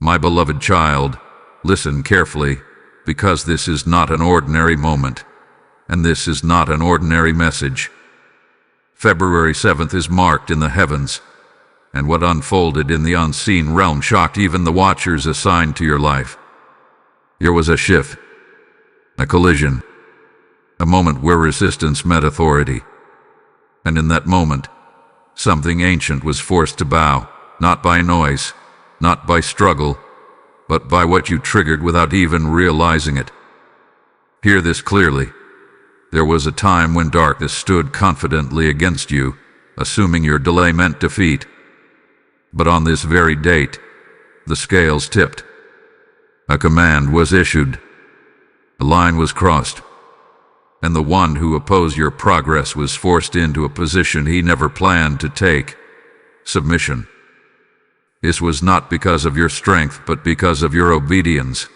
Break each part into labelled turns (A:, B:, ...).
A: My beloved child, listen carefully, because this is not an ordinary moment, and this is not an ordinary message. February 7th is marked in the heavens, and what unfolded in the unseen realm shocked even the watchers assigned to your life. Here was a shift, a collision, a moment where resistance met authority. And in that moment, something ancient was forced to bow, not by noise, not by struggle, but by what you triggered without even realizing it. Hear this clearly. There was a time when darkness stood confidently against you, assuming your delay meant defeat. But on this very date, the scales tipped. A command was issued. A line was crossed. And the one who opposed your progress was forced into a position he never planned to take: submission. This was not because of your strength, but because of your obedience.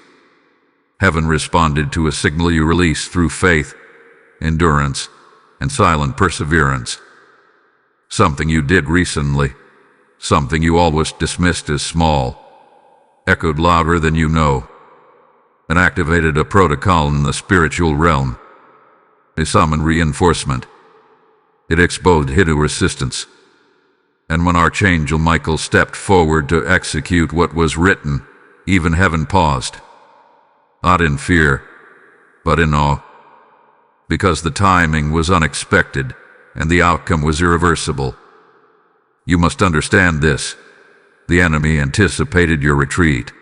A: Heaven responded to a signal you released through faith, endurance, and silent perseverance. Something you did recently, something you always dismissed as small, echoed louder than you know, and activated a protocol in the spiritual realm. It summoned reinforcement. It exposed hidden resistance. And when Archangel Michael stepped forward to execute what was written, even heaven paused. Not in fear, but in awe. Because the timing was unexpected, and the outcome was irreversible. You must understand this. The enemy anticipated your retreat.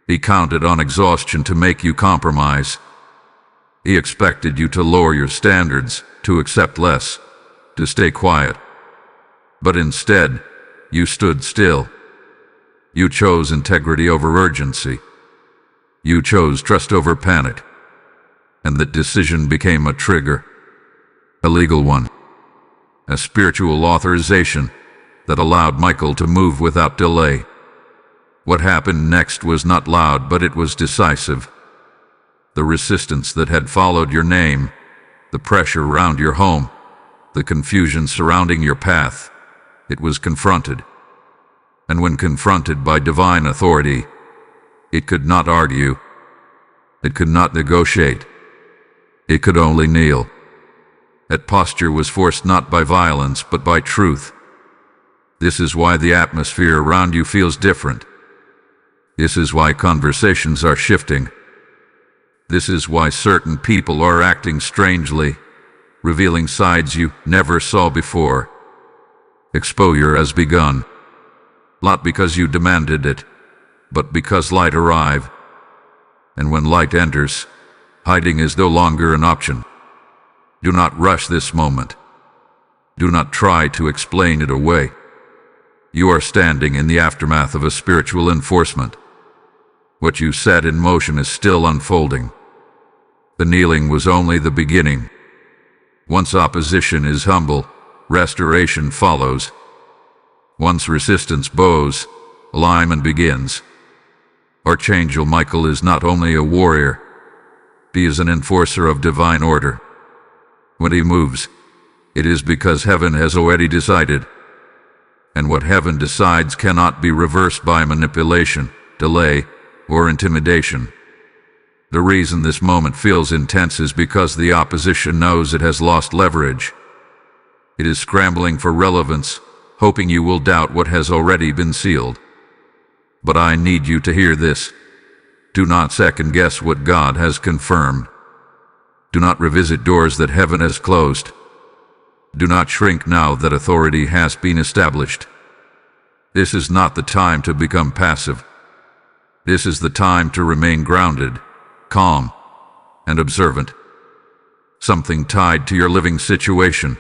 A: He counted on exhaustion to make you compromise. He expected you to lower your standards, to accept less, to stay quiet. But instead, you stood still. You chose integrity over urgency. You chose trust over panic. And that decision became a trigger, a legal one, a spiritual authorization that allowed Michael to move without delay. What happened next was not loud, but it was decisive. The resistance that had followed your name, the pressure around your home, the confusion surrounding your path, it was confronted. And when confronted by divine authority, it could not argue. It could not negotiate. It could only kneel. That posture was forced not by violence, but by truth. This is why the atmosphere around you feels different. This is why conversations are shifting. This is why certain people are acting strangely, revealing sides you never saw before. Exposure has begun, not because you demanded it, but because light arrived. And when light enters, hiding is no longer an option. Do not rush this moment. Do not try to explain it away. You are standing in the aftermath of a spiritual enforcement. What you set in motion is still unfolding. The kneeling was only the beginning. Once opposition is humble, restoration follows. Once resistance bows, alignment begins. Archangel Michael is not only a warrior, he is an enforcer of divine order. When he moves, it is because heaven has already decided. And what heaven decides cannot be reversed by manipulation, delay, or intimidation. The reason this moment feels intense is because the opposition knows it has lost leverage. It is scrambling for relevance, hoping you will doubt what has already been sealed. But I need you to hear this. Do not second-guess what God has confirmed. Do not revisit doors that heaven has closed. Do not shrink now that authority has been established. This is not the time to become passive. This is the time to remain grounded, calm, and observant. Something tied to your living situation,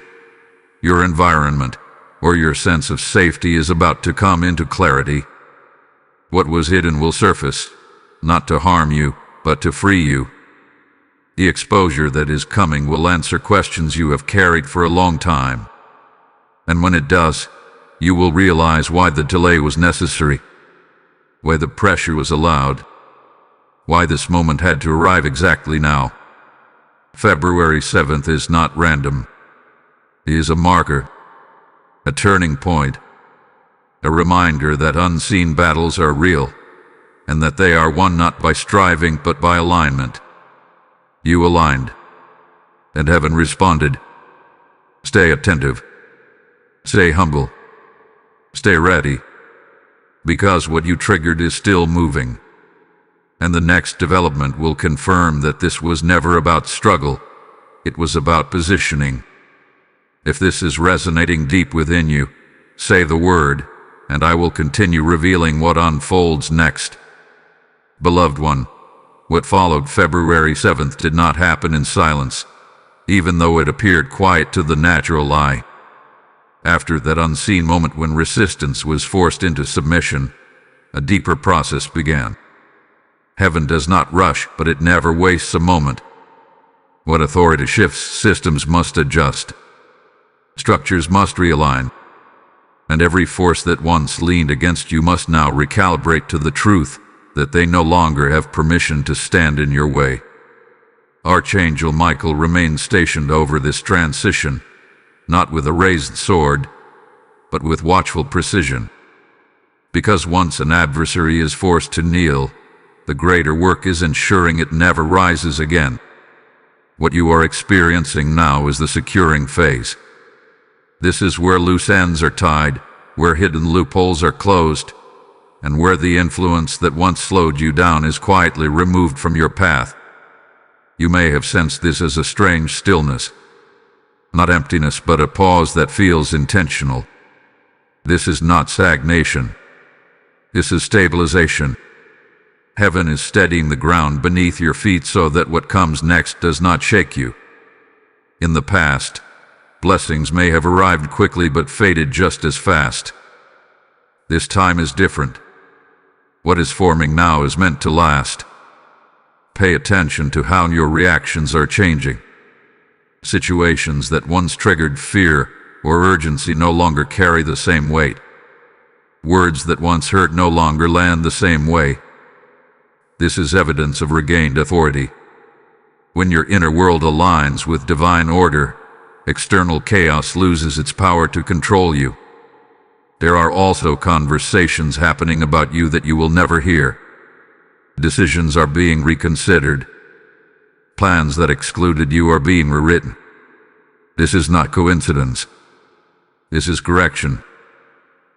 A: your environment, or your sense of safety is about to come into clarity. What was hidden will surface, not to harm you, but to free you. The exposure that is coming will answer questions you have carried for a long time. And when it does, you will realize why the delay was necessary, why the pressure was allowed, why this moment had to arrive exactly now. February 7th is not random. It is a marker, a turning point, a reminder that unseen battles are real, and that they are one not by striving but by alignment. You aligned, and heaven responded. Stay attentive. Stay humble. Stay ready, because what you triggered is still moving. And the next development will confirm that this was never about struggle, it was about positioning. If this is resonating deep within you, say the word, and I will continue revealing what unfolds next. Beloved one, what followed February 7th did not happen in silence, even though it appeared quiet to the natural eye. After that unseen moment when resistance was forced into submission, a deeper process began. Heaven does not rush, but it never wastes a moment. What authority shifts, systems must adjust. Structures must realign. And every force that once leaned against you must now recalibrate to the truth that they no longer have permission to stand in your way. Archangel Michael remains stationed over this transition, not with a raised sword, but with watchful precision. Because once an adversary is forced to kneel, the greater work is ensuring it never rises again. What you are experiencing now is the securing phase. This is where loose ends are tied, where hidden loopholes are closed, and where the influence that once slowed you down is quietly removed from your path. You may have sensed this as a strange stillness. Not emptiness, but a pause that feels intentional. This is not stagnation. This is stabilization. Heaven is steadying the ground beneath your feet so that what comes next does not shake you. In the past, blessings may have arrived quickly but faded just as fast. This time is different. What is forming now is meant to last. Pay attention to how your reactions are changing. Situations that once triggered fear or urgency no longer carry the same weight. Words that once hurt no longer land the same way. This is evidence of regained authority. When your inner world aligns with divine order, external chaos loses its power to control you. There are also conversations happening about you that you will never hear. Decisions are being reconsidered. Plans that excluded you are being rewritten. This is not coincidence. This is correction.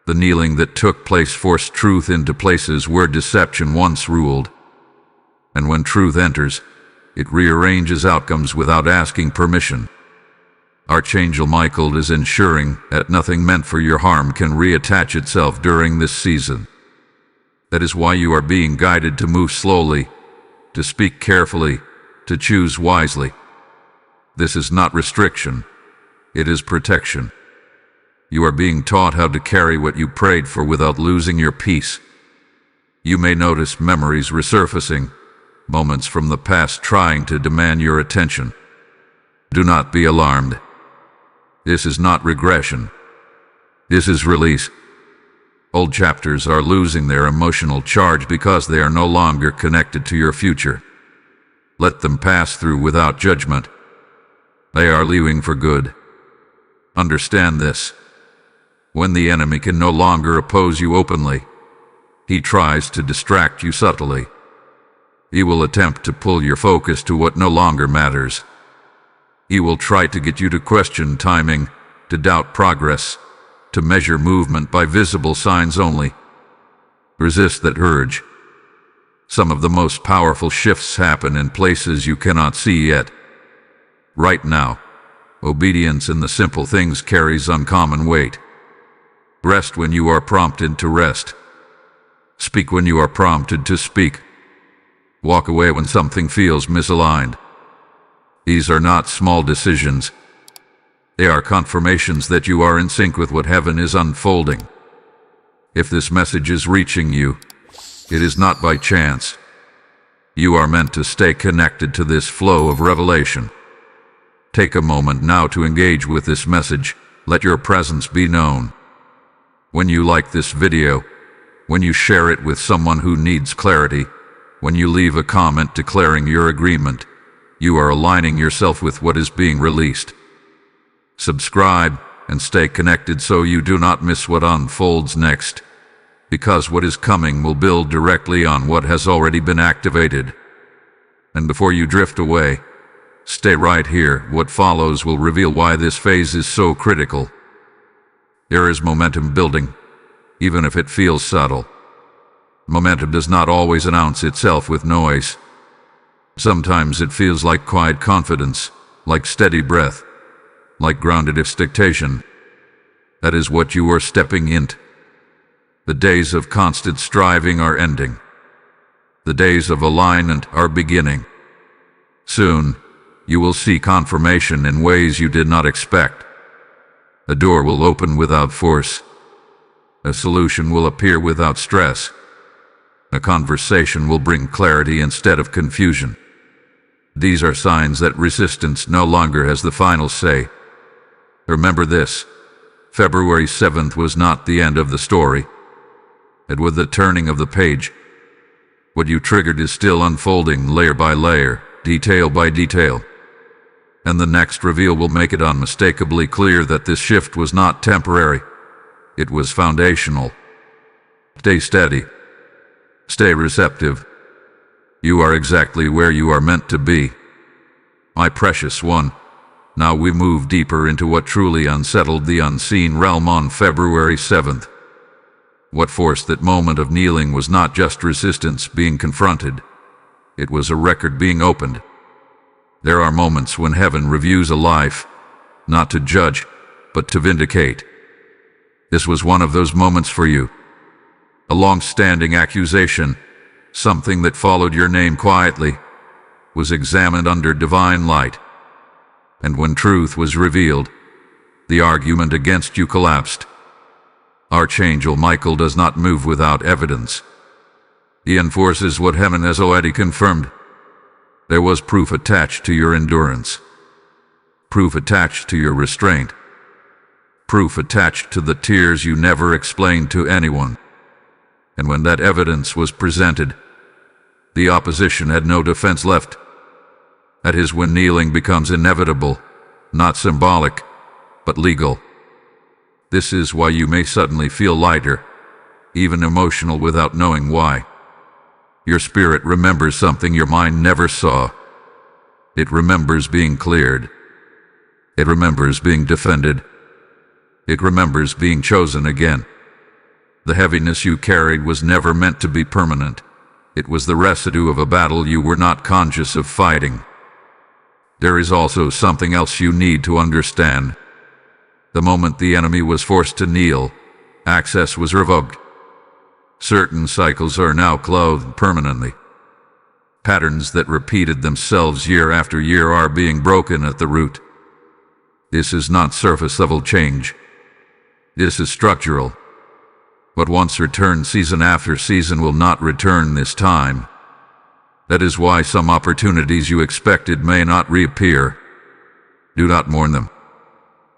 A: The kneeling that took place forced truth into places where deception once ruled. And when truth enters, it rearranges outcomes without asking permission. Archangel Michael is ensuring that nothing meant for your harm can reattach itself during this season. That is why you are being guided to move slowly, to speak carefully, to choose wisely. This is not restriction, it is protection. You are being taught how to carry what you prayed for without losing your peace. You may notice memories resurfacing, moments from the past trying to demand your attention. Do not be alarmed. This is not regression. This is release. Old chapters are losing their emotional charge because they are no longer connected to your future. Let them pass through without judgment. They are leaving for good. Understand this. When the enemy can no longer oppose you openly, he tries to distract you subtly. He will attempt to pull your focus to what no longer matters. He will try to get you to question timing, to doubt progress, to measure movement by visible signs only. Resist that urge. Some of the most powerful shifts happen in places you cannot see yet. Right now, obedience in the simple things carries uncommon weight. Rest when you are prompted to rest. Speak when you are prompted to speak. Walk away when something feels misaligned. These are not small decisions. They are confirmations that you are in sync with what heaven is unfolding. If this message is reaching you, it is not by chance. You are meant to stay connected to this flow of revelation. Take a moment now to engage with this message. Let your presence be known. When you like this video, when you share it with someone who needs clarity, when you leave a comment declaring your agreement, you are aligning yourself with what is being released. Subscribe and stay connected so you do not miss what unfolds next. because what is coming will build directly on what has already been activated. And before you drift away, stay right here. What follows will reveal why this phase is so critical. There is momentum building, even if it feels subtle. Momentum does not always announce itself with noise. Sometimes it feels like quiet confidence, like steady breath, like grounded expectation. That is what you are stepping into. The days of constant striving are ending. The days of alignment are beginning. Soon, you will see confirmation in ways you did not expect. A door will open without force. A solution will appear without stress. A conversation will bring clarity instead of confusion. These are signs that resistance no longer has the final say. Remember this: February 7th was not the end of the story. It was the turning of the page. What you triggered is still unfolding layer by layer, detail by detail. And the next reveal will make it unmistakably clear that this shift was not temporary. It was foundational. Stay steady. Stay receptive. You are exactly where you are meant to be. My precious one, now we move deeper into what truly unsettled the unseen realm on February 7th. What forced that moment of kneeling was not just resistance being confronted. It was a record being opened. There are moments when heaven reviews a life, not to judge, but to vindicate. This was one of those moments for you. A long-standing accusation, something that followed your name quietly, was examined under divine light. And when truth was revealed, the argument against you collapsed. Archangel Michael does not move without evidence. He enforces what heaven has already confirmed. There was proof attached to your endurance, proof attached to your restraint, proof attached to the tears you never explained to anyone. And when that evidence was presented, the opposition had no defense left. That is when kneeling becomes inevitable, not symbolic, but legal. This is why you may suddenly feel lighter, even emotional without knowing why. Your spirit remembers something your mind never saw. It remembers being cleared. It remembers being defended. It remembers being chosen again. The heaviness you carried was never meant to be permanent. It was the residue of a battle you were not conscious of fighting. There is also something else you need to understand. The moment the enemy was forced to kneel, access was revoked. Certain cycles are now closed permanently. Patterns that repeated themselves year after year are being broken at the root. This is not surface-level change. This is structural. What once returned season after season will not return this time. That is why some opportunities you expected may not reappear. Do not mourn them.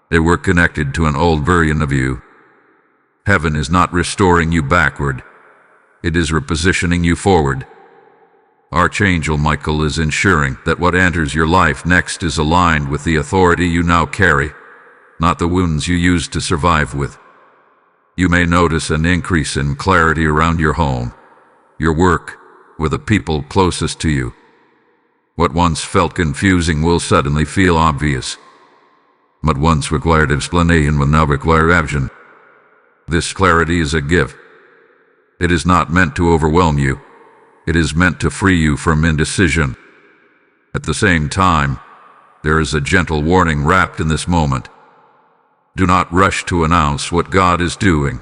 A: They were connected to an old version of you. Heaven is not restoring you backward. It is repositioning you forward. Archangel Michael is ensuring that what enters your life next is aligned with the authority you now carry, not the wounds you used to survive with. You may notice an increase in clarity around your home, your work, with the people closest to you. What once felt confusing will suddenly feel obvious. What once required explanation will now require action. This clarity is a gift. It is not meant to overwhelm you. It is meant to free you from indecision. At the same time, there is a gentle warning wrapped in this moment. Do not rush to announce what God is doing.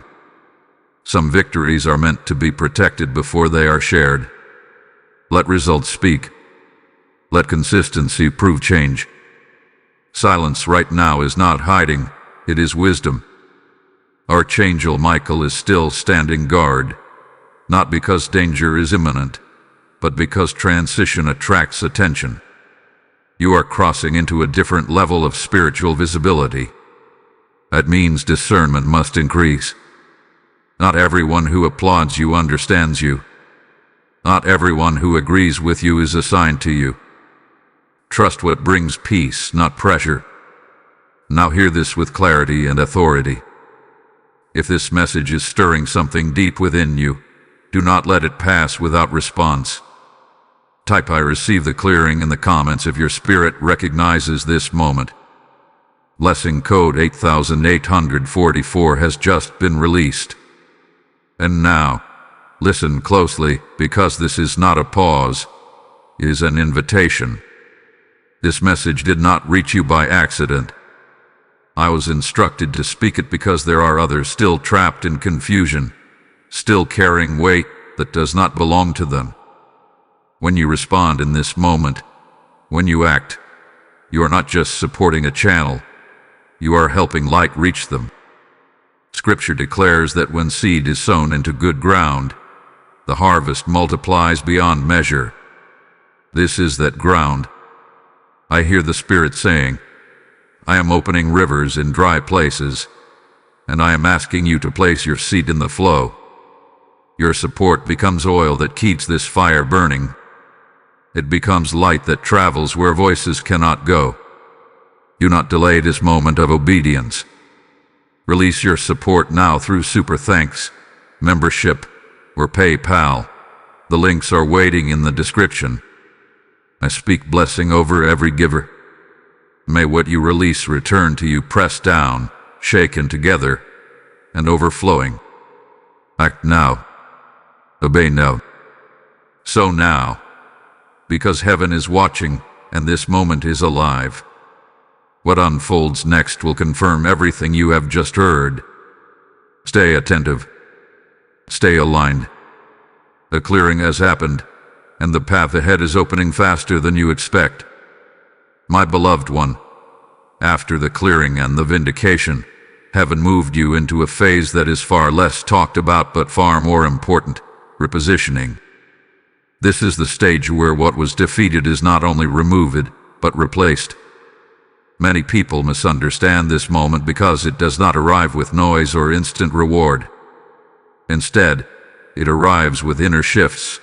A: Some victories are meant to be protected before they are shared. Let results speak. Let consistency prove change. Silence right now is not hiding, it is wisdom. Archangel Michael is still standing guard, not because danger is imminent, but because transition attracts attention. You are crossing into a different level of spiritual visibility. That means discernment must increase. Not everyone who applauds you understands you. Not everyone who agrees with you is assigned to you. Trust what brings peace, not pressure. Now hear this with clarity and authority. If this message is stirring something deep within you, do not let it pass without response. Type "I receive the clearing" in the comments if your spirit recognizes this moment. Blessing code 8844 has just been released. And now, listen closely, because this is not a pause, it is an invitation. This message did not reach you by accident. I was instructed to speak it because there are others still trapped in confusion, still carrying weight that does not belong to them. When you respond in this moment, when you act, you are not just supporting a channel, you are helping light reach them. Scripture declares that when seed is sown into good ground, the harvest multiplies beyond measure. This is that ground. I hear the Spirit saying, I am opening rivers in dry places, and I am asking you to place your seed in the flow. Your support becomes oil that keeps this fire burning. It becomes light that travels where voices cannot go. Do not delay this moment of obedience. Release your support now through Super Thanks, membership, or PayPal. The links are waiting in the description. I speak blessing over every giver. May what you release return to you pressed down, shaken together, and overflowing. Act now. Obey now. So now, because heaven is watching and this moment is alive. What unfolds next will confirm everything you have just heard. Stay attentive. Stay aligned. The clearing has happened, and the path ahead is opening faster than you expect. My beloved one, after the clearing and the vindication, heaven moved you into a phase that is far less talked about but far more important: repositioning. This is the stage where what was defeated is not only removed, but replaced. Many people misunderstand this moment because it does not arrive with noise or instant reward. Instead, it arrives with inner shifts,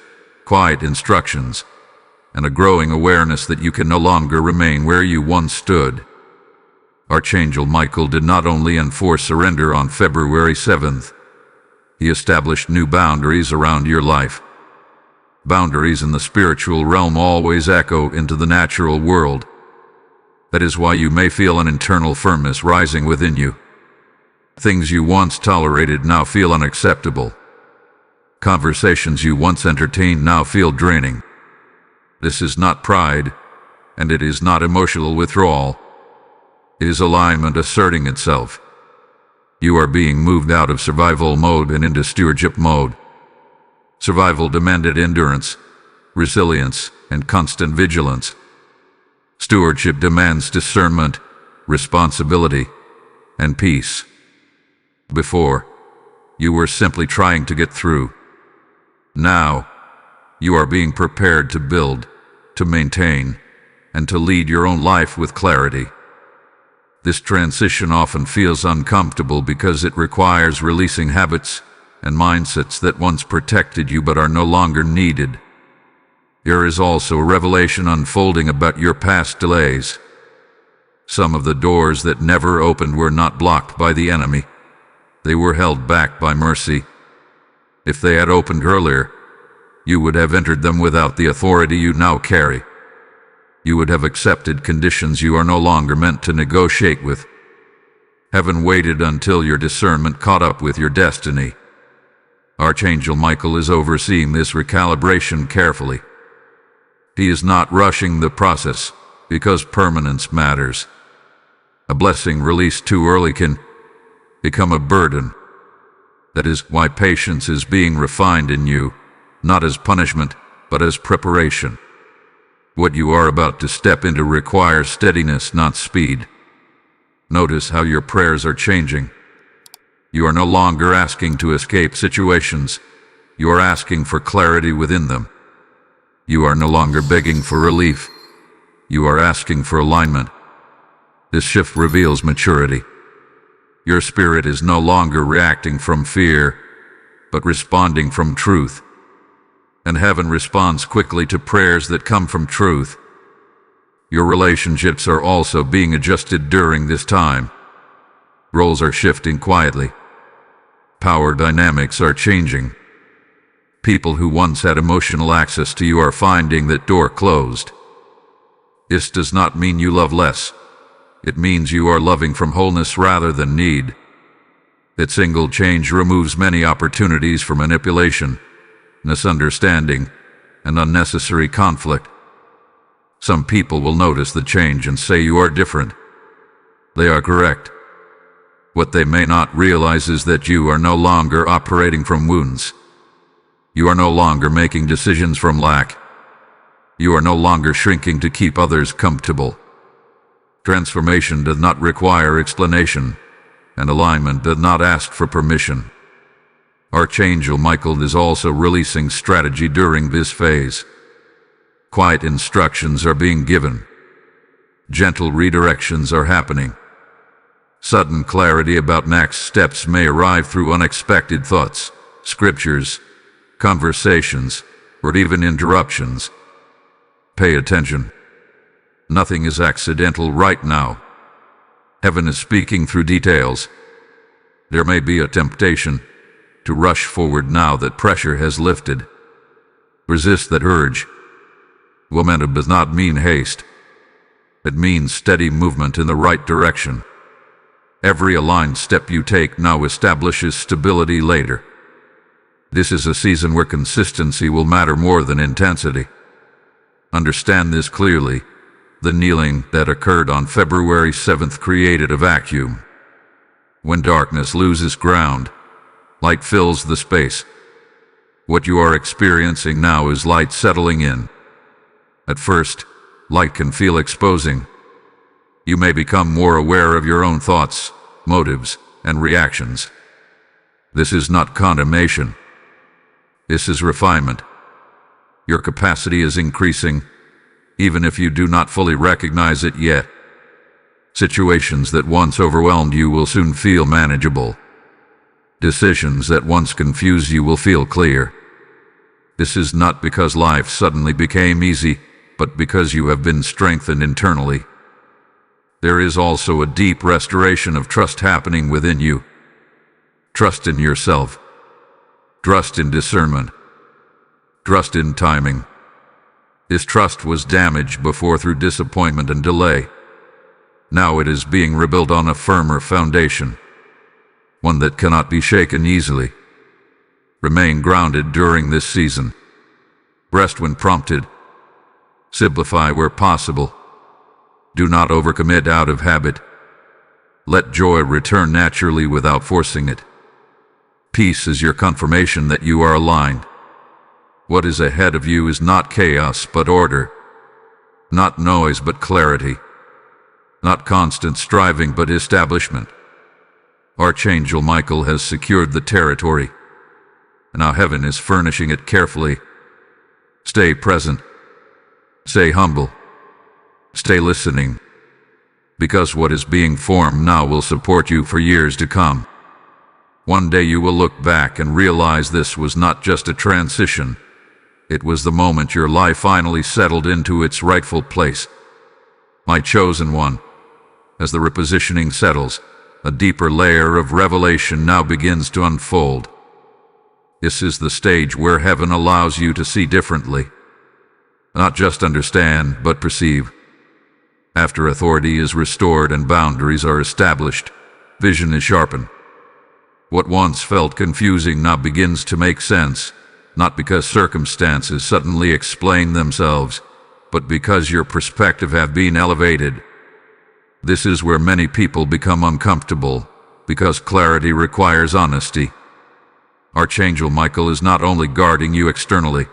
A: quiet instructions, and a growing awareness that you can no longer remain where you once stood. Archangel Michael did not only enforce surrender on February 7th, he established new boundaries around your life. Boundaries in the spiritual realm always echo into the natural world. That is why you may feel an internal firmness rising within you. Things you once tolerated now feel unacceptable. Conversations you once entertained now feel draining. This is not pride, and it is not emotional withdrawal. It is alignment asserting itself. You are being moved out of survival mode and into stewardship mode. Survival demanded endurance, resilience, and constant vigilance. Stewardship demands discernment, responsibility, and peace. Before, you were simply trying to get through. Now, you are being prepared to build, to maintain, and to lead your own life with clarity. This transition often feels uncomfortable because it requires releasing habits and mindsets that once protected you but are no longer needed. There is also a revelation unfolding about your past delays. Some of the doors that never opened were not blocked by the enemy. They were held back by mercy. If they had opened earlier, you would have entered them without the authority you now carry. You would have accepted conditions you are no longer meant to negotiate with. Heaven waited until your discernment caught up with your destiny. Archangel Michael is overseeing this recalibration carefully. He is not rushing the process, because permanence matters. A blessing released too early can become a burden. That is why patience is being refined in you, not as punishment, but as preparation. What you are about to step into requires steadiness, not speed. Notice how your prayers are changing. You are no longer asking to escape situations. You are asking for clarity within them. You are no longer begging for relief. You are asking for alignment. This shift reveals maturity. Your spirit is no longer reacting from fear, but responding from truth. And heaven responds quickly to prayers that come from truth. Your relationships are also being adjusted during this time. Roles are shifting quietly. Power dynamics are changing. People who once had emotional access to you are finding that door closed. This does not mean you love less. It means you are loving from wholeness rather than need. That single change removes many opportunities for manipulation, misunderstanding, and unnecessary conflict. Some people will notice the change and say you are different. They are correct. What they may not realize is that you are no longer operating from wounds. You are no longer making decisions from lack. You are no longer shrinking to keep others comfortable. Transformation does not require explanation, and alignment does not ask for permission. Archangel Michael is also releasing strategy during this phase. Quiet instructions are being given. Gentle redirections are happening. Sudden clarity about next steps may arrive through unexpected thoughts, scriptures, conversations, or even interruptions. Pay attention. Nothing is accidental right now. Heaven is speaking through details. There may be a temptation to rush forward now that pressure has lifted. Resist that urge. Momentum does not mean haste. It means steady movement in the right direction. Every aligned step you take now establishes stability later. This is a season where consistency will matter more than intensity. Understand this clearly. The kneeling that occurred on February 7th created a vacuum. When darkness loses ground, light fills the space. What you are experiencing now is light settling in. At first, light can feel exposing. You may become more aware of your own thoughts, motives, and reactions. This is not condemnation. This is refinement. Your capacity is increasing, even if you do not fully recognize it yet. Situations that once overwhelmed you will soon feel manageable. Decisions that once confused you will feel clear. This is not because life suddenly became easy, but because you have been strengthened internally. There is also a deep restoration of trust happening within you. Trust in yourself. Trust in discernment. Trust in timing. This trust was damaged before through disappointment and delay. Now it is being rebuilt on a firmer foundation, one that cannot be shaken easily. Remain grounded during this season. Rest when prompted. Simplify where possible. Do not overcommit out of habit. Let joy return naturally without forcing it. Peace is your confirmation that you are aligned. What is ahead of you is not chaos but order. Not noise but clarity. Not constant striving but establishment. Archangel Michael has secured the territory. Now heaven is furnishing it carefully. Stay present. Stay humble. Stay listening. Because what is being formed now will support you for years to come. One day you will look back and realize this was not just a transition. It was the moment your life finally settled into its rightful place. My chosen one. As the repositioning settles, a deeper layer of revelation now begins to unfold. This is the stage where heaven allows you to see differently. Not just understand, but perceive. After authority is restored and boundaries are established, vision is sharpened. What once felt confusing now begins to make sense, not because circumstances suddenly explain themselves, but because your perspective have been elevated. This is where many people become uncomfortable, because clarity requires honesty. Archangel Michael is not only guarding you externally,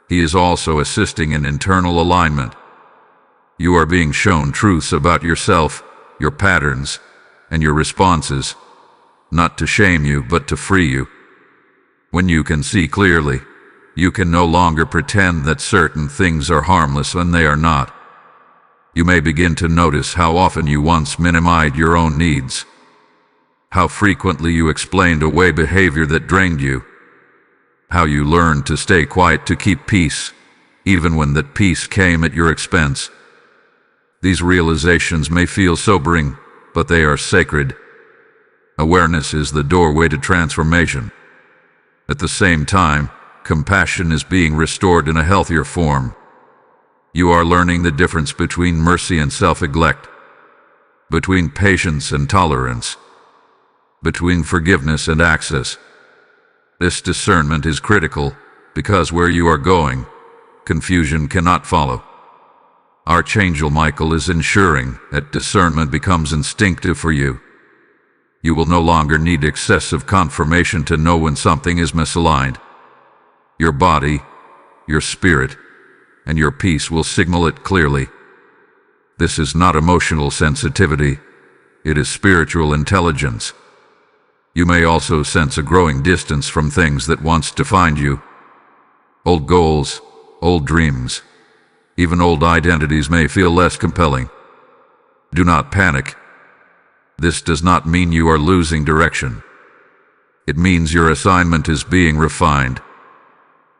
A: he is also assisting in internal alignment. You are being shown truths about yourself, your patterns, and your responses, not to shame you, but to free you. When you can see clearly, you can no longer pretend that certain things are harmless when they are not. You may begin to notice how often you once minimized your own needs, how frequently you explained away behavior that drained you, how you learned to stay quiet to keep peace, even when that peace came at your expense. These realizations may feel sobering, but they are sacred. Awareness is the doorway to transformation. At the same time, compassion is being restored in a healthier form. You are learning the difference between mercy and self-neglect, between patience and tolerance, between forgiveness and access. This discernment is critical because where you are going, confusion cannot follow. Archangel Michael is ensuring that discernment becomes instinctive for you. You will no longer need excessive confirmation to know when something is misaligned. Your body, your spirit, and your peace will signal it clearly. This is not emotional sensitivity, it is spiritual intelligence. You may also sense a growing distance from things that once defined you. Old goals, old dreams, even old identities may feel less compelling. Do not panic. This does not mean you are losing direction. It means your assignment is being refined.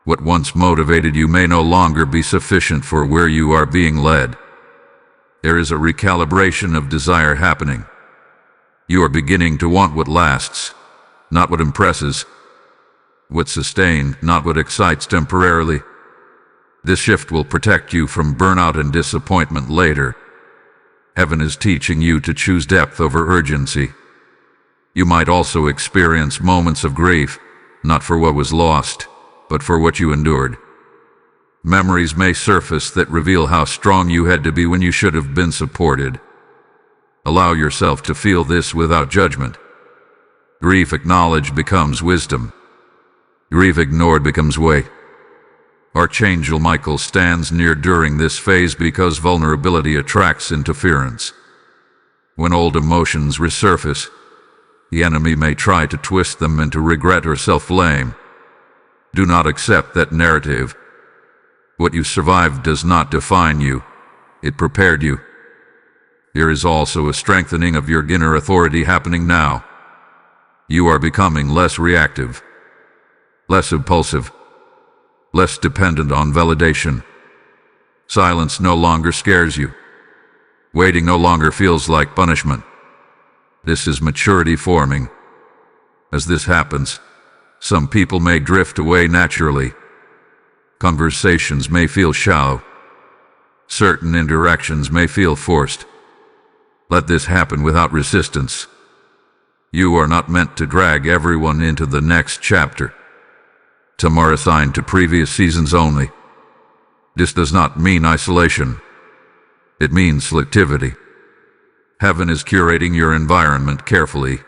A: What once motivated you may no longer be sufficient for where you are being led. There is a recalibration of desire happening. You are beginning to want what lasts, not what impresses, what sustains, not what excites temporarily. This shift will protect you from burnout and disappointment later. Heaven is teaching you to choose depth over urgency. You might also experience moments of grief, not for what was lost, but for what you endured. Memories may surface that reveal how strong you had to be when you should have been supported. Allow yourself to feel this without judgment. Grief acknowledged becomes wisdom. Grief ignored becomes weight. Archangel Michael stands near during this phase because vulnerability attracts interference. When old emotions resurface, the enemy may try to twist them into regret or self-blame. Do not accept that narrative. What you survived does not define you. It prepared you. There is also a strengthening of your inner authority happening now. You are becoming less reactive, less impulsive, less dependent on validation. Silence no longer scares you. Waiting no longer feels like punishment. This is maturity forming. As this happens, some people may drift away naturally. Conversations may feel shallow. Certain interactions may feel forced. Let this happen without resistance. You are not meant to drag everyone into the next chapter. Some are assigned to previous seasons only. This does not mean isolation. It means selectivity. Heaven is curating your environment carefully.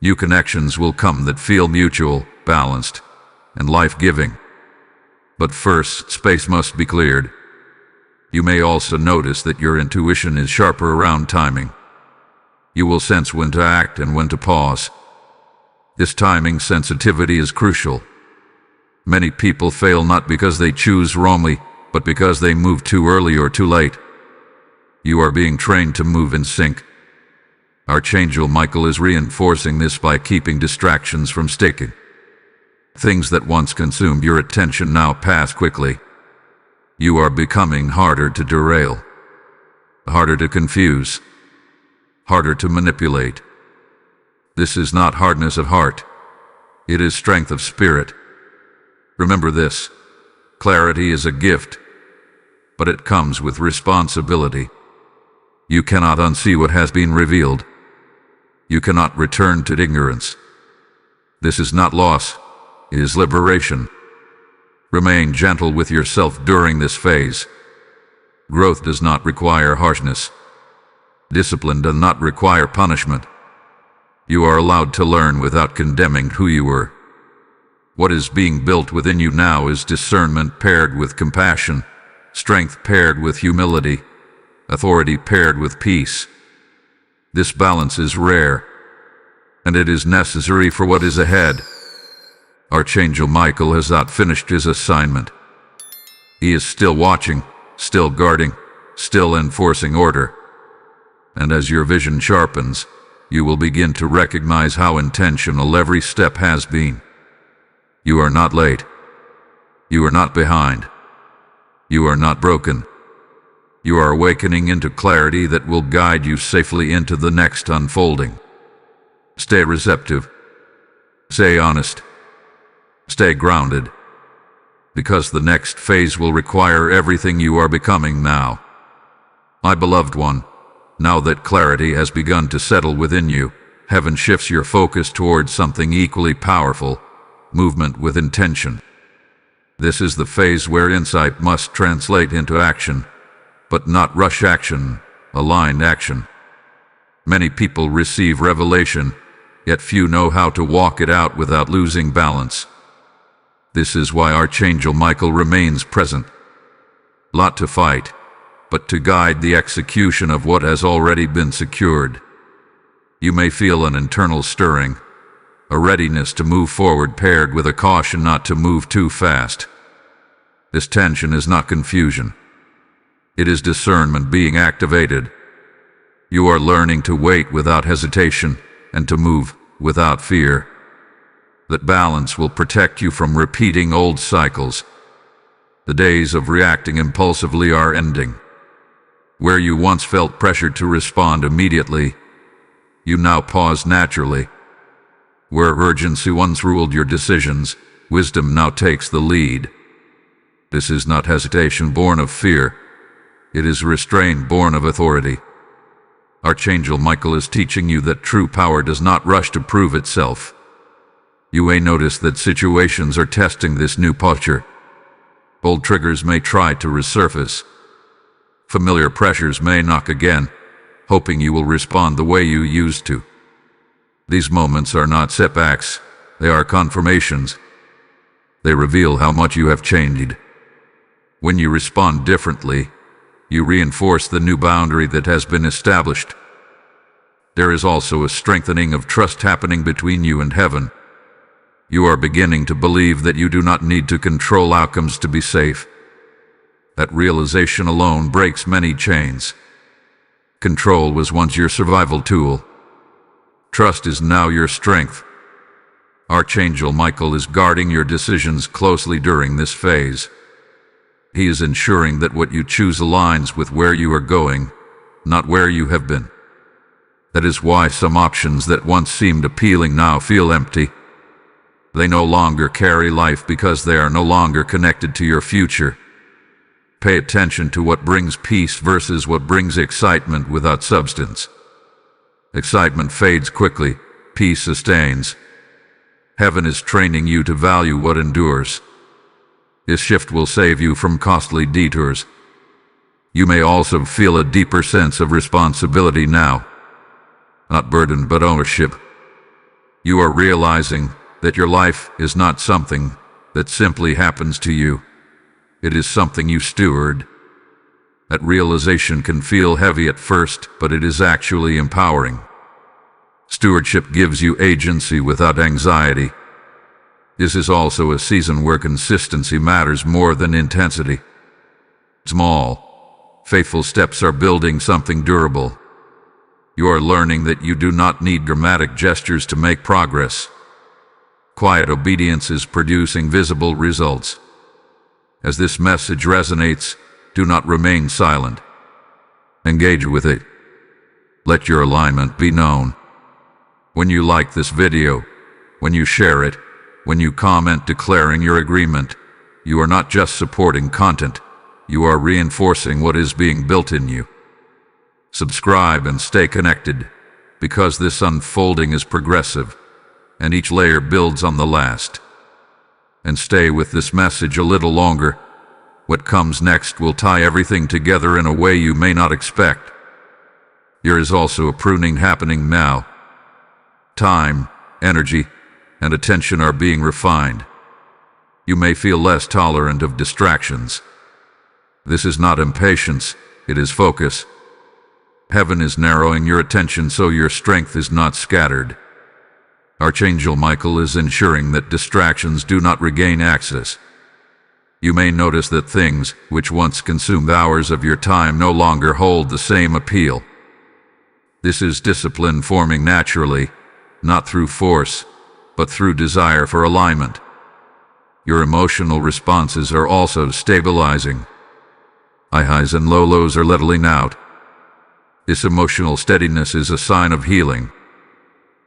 A: New connections will come that feel mutual, balanced, and life-giving. But first, space must be cleared. You may also notice that your intuition is sharper around timing. You will sense when to act and when to pause. This timing sensitivity is crucial. Many people fail not because they choose wrongly, but because they move too early or too late. You are being trained to move in sync. Archangel Michael is reinforcing this by keeping distractions from sticking. Things that once consumed your attention now pass quickly. You are becoming harder to derail, harder to confuse, harder to manipulate. This is not hardness of heart. It is strength of spirit. Remember this, clarity is a gift, but it comes with responsibility. You cannot unsee what has been revealed. You cannot return to ignorance. This is not loss, it is liberation. Remain gentle with yourself during this phase. Growth does not require harshness. Discipline does not require punishment. You are allowed to learn without condemning who you were. What is being built within you now is discernment paired with compassion, strength paired with humility, authority paired with peace. This balance is rare, and it is necessary for what is ahead. Archangel Michael has not finished his assignment. He is still watching, still guarding, still enforcing order. And as your vision sharpens, you will begin to recognize how intentional every step has been. You are not late. You are not behind. You are not broken. You are awakening into clarity that will guide you safely into the next unfolding. Stay receptive. Stay honest. Stay grounded. Because the next phase will require everything you are becoming now. My beloved one, now that clarity has begun to settle within you, heaven shifts your focus towards something equally powerful: movement with intention. This is the phase where insight must translate into action, but not rush action, aligned action. Many people receive revelation, yet few know how to walk it out without losing balance. This is why Archangel Michael remains present. Not to fight, but to guide the execution of what has already been secured. You may feel an internal stirring, a readiness to move forward paired with a caution not to move too fast. This tension is not confusion. It is discernment being activated. You are learning to wait without hesitation and to move without fear. That balance will protect you from repeating old cycles. The days of reacting impulsively are ending. Where you once felt pressured to respond immediately, you now pause naturally. Where urgency once ruled your decisions, wisdom now takes the lead. This is not hesitation born of fear. It is restraint born of authority. Archangel Michael is teaching you that true power does not rush to prove itself. You may notice that situations are testing this new posture. Old triggers may try to resurface. Familiar pressures may knock again, hoping you will respond the way you used to. These moments are not setbacks, they are confirmations. They reveal how much you have changed. When you respond differently, you reinforce the new boundary that has been established. There is also a strengthening of trust happening between you and heaven. You are beginning to believe that you do not need to control outcomes to be safe. That realization alone breaks many chains. Control was once your survival tool. Trust is now your strength. Archangel Michael is guarding your decisions closely during this phase. He is ensuring that what you choose aligns with where you are going, not where you have been. That is why some options that once seemed appealing now feel empty. They no longer carry life because they are no longer connected to your future. Pay attention to what brings peace versus what brings excitement without substance. Excitement fades quickly, peace sustains. Heaven is training you to value what endures. This shift will save you from costly detours. You may also feel a deeper sense of responsibility now. Not burden, but ownership. You are realizing that your life is not something that simply happens to you. It is something you steward. That realization can feel heavy at first, but it is actually empowering. Stewardship gives you agency without anxiety. This is also a season where consistency matters more than intensity. Small, faithful steps are building something durable. You are learning that you do not need dramatic gestures to make progress. Quiet obedience is producing visible results. As this message resonates, do not remain silent. Engage with it. Let your alignment be known. When you like this video, when you share it, when you comment declaring your agreement, you are not just supporting content, you are reinforcing what is being built in you. Subscribe and stay connected, because this unfolding is progressive, and each layer builds on the last. And stay with this message a little longer. What comes next will tie everything together in a way you may not expect. There is also a pruning happening now. Time, energy, and attention are being refined. You may feel less tolerant of distractions. This is not impatience, it is focus. Heaven is narrowing your attention so your strength is not scattered. Archangel Michael is ensuring that distractions do not regain access. You may notice that things which once consumed hours of your time no longer hold the same appeal. This is discipline forming naturally, not through force, but through desire for alignment. Your emotional responses are also stabilizing. High highs and low lows are leveling out. This emotional steadiness is a sign of healing.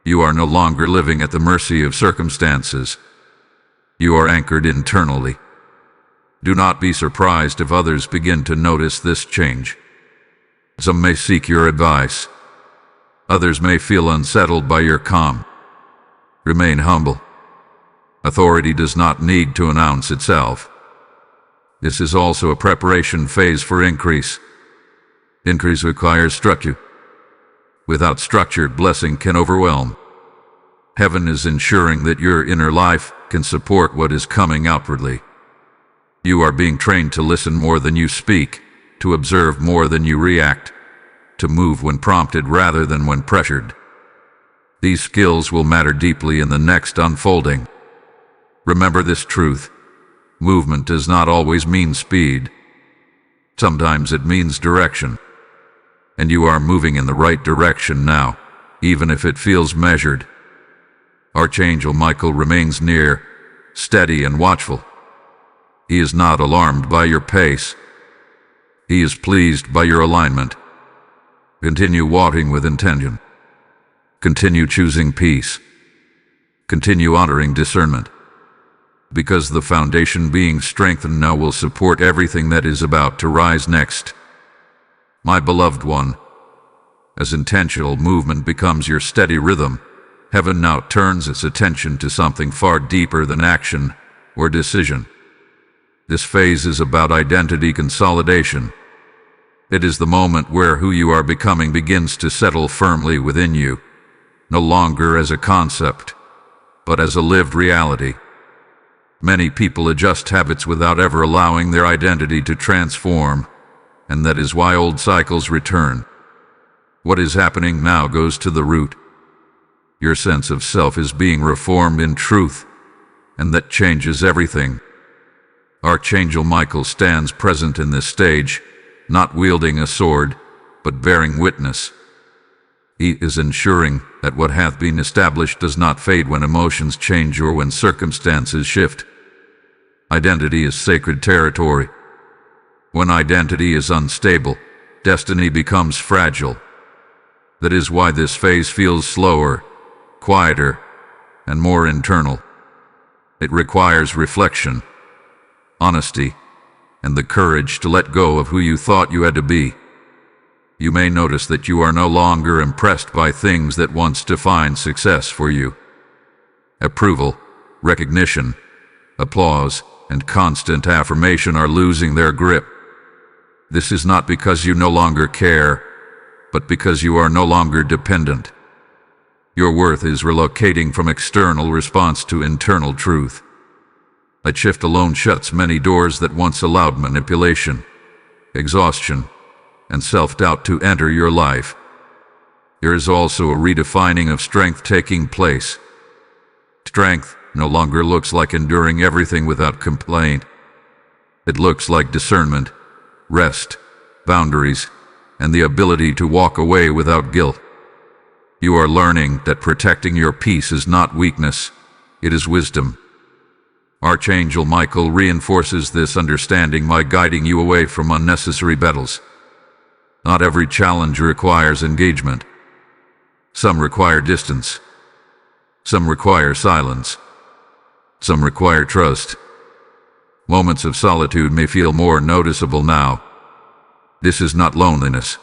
A: You are no longer living at the mercy of circumstances. You are anchored internally. Do not be surprised if others begin to notice this change. Some may seek your advice. Others may feel unsettled by your calm. Remain humble. Authority does not need to announce itself. This is also a preparation phase for increase. Increase requires structure. Without structure, blessing can overwhelm. Heaven is ensuring that your inner life can support what is coming outwardly. You are being trained to listen more than you speak, to observe more than you react, to move when prompted rather than when pressured. These skills will matter deeply in the next unfolding. Remember this truth. Movement does not always mean speed. Sometimes it means direction. And you are moving in the right direction now, even if it feels measured. Archangel Michael remains near, steady and watchful. He is not alarmed by your pace. He is pleased by your alignment. Continue walking with intention. Continue choosing peace. Continue honoring discernment. Because the foundation being strengthened now will support everything that is about to rise next. My beloved one, as intentional movement becomes your steady rhythm, heaven now turns its attention to something far deeper than action or decision. This phase is about identity consolidation. It is the moment where who you are becoming begins to settle firmly within you, no longer as a concept, but as a lived reality. Many people adjust habits without ever allowing their identity to transform, and that is why old cycles return. What is happening now goes to the root. Your sense of self is being reformed in truth, and that changes everything. Archangel Michael stands present in this stage, not wielding a sword, but bearing witness. He is ensuring that what hath been established does not fade when emotions change or when circumstances shift. Identity is sacred territory. When identity is unstable, destiny becomes fragile. That is why this phase feels slower, quieter, and more internal. It requires reflection, honesty, and the courage to let go of who you thought you had to be. You may notice that you are no longer impressed by things that once defined success for you. Approval, recognition, applause, and constant affirmation are losing their grip. This is not because you no longer care, but because you are no longer dependent. Your worth is relocating from external response to internal truth. That shift alone shuts many doors that once allowed manipulation, exhaustion, and self-doubt to enter your life. There is also a redefining of strength taking place. Strength no longer looks like enduring everything without complaint. It looks like discernment, rest, boundaries, and the ability to walk away without guilt. You are learning that protecting your peace is not weakness, it is wisdom. Archangel Michael reinforces this understanding by guiding you away from unnecessary battles. Not every challenge requires engagement. Some require distance. Some require silence. Some require trust. Moments of solitude may feel more noticeable now. This is not loneliness.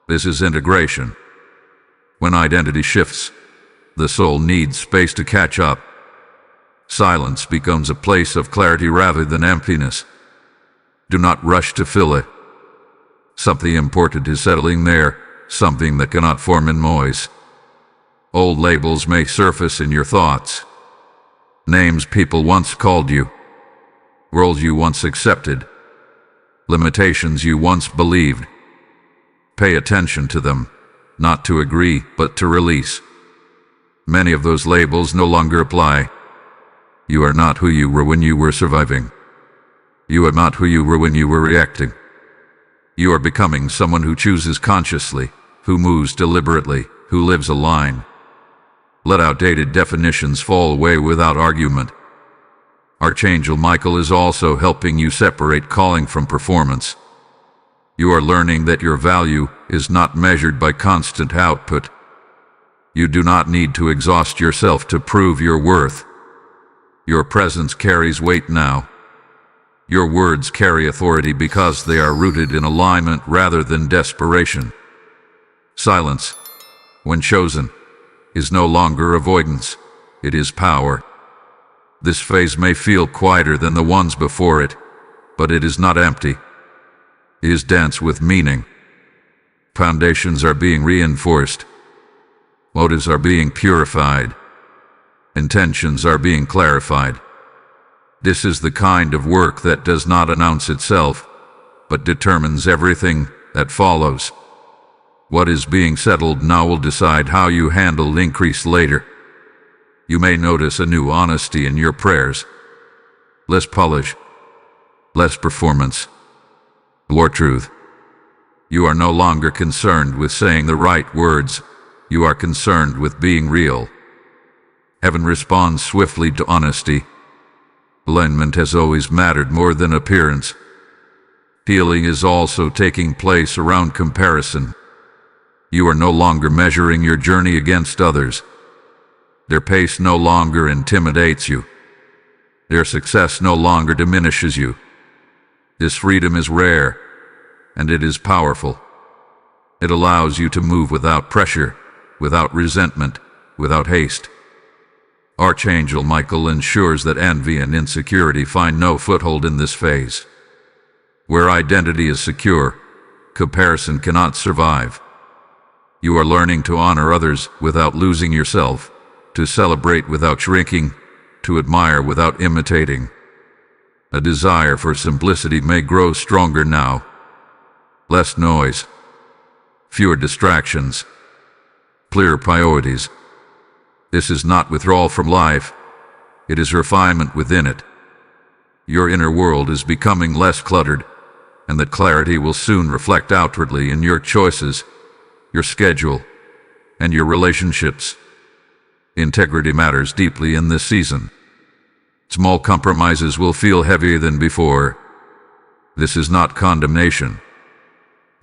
A: This is integration. When identity shifts, the soul needs space to catch up. Silence becomes a place of clarity rather than emptiness. Do not rush to fill it. Something important is settling there, something that cannot form in noise. Old labels may surface in your thoughts. Names people once called you. Roles you once accepted. Limitations you once believed. Pay attention to them, not to agree, but to release. Many of those labels no longer apply. You are not who you were when you were surviving. You are not who you were when you were reacting. You are becoming someone who chooses consciously, who moves deliberately, who lives aligned. Let outdated definitions fall away without argument. Archangel Michael is also helping you separate calling from performance. You are learning that your value is not measured by constant output. You do not need to exhaust yourself to prove your worth. Your presence carries weight now. Your words carry authority because they are rooted in alignment rather than desperation. Silence, when chosen, is no longer avoidance, it is power. This phase may feel quieter than the ones before it, but it is not empty. It is dense with meaning. Foundations are being reinforced. Motives are being purified. Intentions are being clarified. This is the kind of work that does not announce itself, but determines everything that follows. What is being settled now will decide how you handle increase later. You may notice a new honesty in your prayers. Less polish, less performance, more truth. You are no longer concerned with saying the right words. You are concerned with being real. Heaven responds swiftly to honesty. Alignment has always mattered more than appearance. Healing is also taking place around comparison. You are no longer measuring your journey against others. Their pace no longer intimidates you. Their success no longer diminishes you. This freedom is rare, and it is powerful. It allows you to move without pressure, without resentment, without haste. Archangel Michael ensures that envy and insecurity find no foothold in this phase. Where identity is secure, comparison cannot survive. You are learning to honor others without losing yourself, to celebrate without shrinking, to admire without imitating. A desire for simplicity may grow stronger now. Less noise, fewer distractions, clearer priorities. This is not withdrawal from life, it is refinement within it. Your inner world is becoming less cluttered, and that clarity will soon reflect outwardly in your choices, your schedule, and your relationships. Integrity matters deeply in this season. Small compromises will feel heavier than before. This is not condemnation.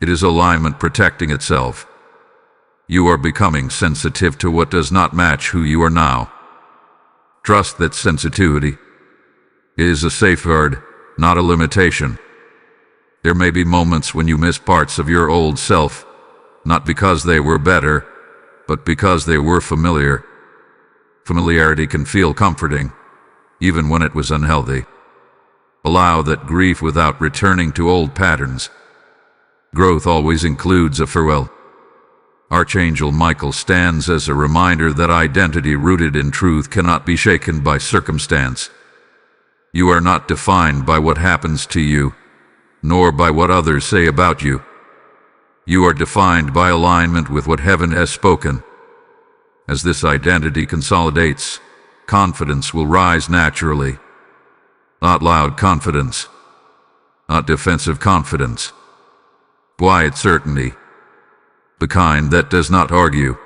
A: It is alignment protecting itself. You are becoming sensitive to what does not match who you are now. Trust that sensitivity is a safeguard, not a limitation. There may be moments when you miss parts of your old self, not because they were better, but because they were familiar. Familiarity can feel comforting, even when it was unhealthy. Allow that grief without returning to old patterns. Growth always includes a farewell. Archangel Michael stands as a reminder that identity rooted in truth cannot be shaken by circumstance. You are not defined by what happens to you, nor by what others say about you. You are defined by alignment with what heaven has spoken. As this identity consolidates, confidence will rise naturally. Not loud confidence, not defensive confidence. Quiet certainty. The kind that does not argue.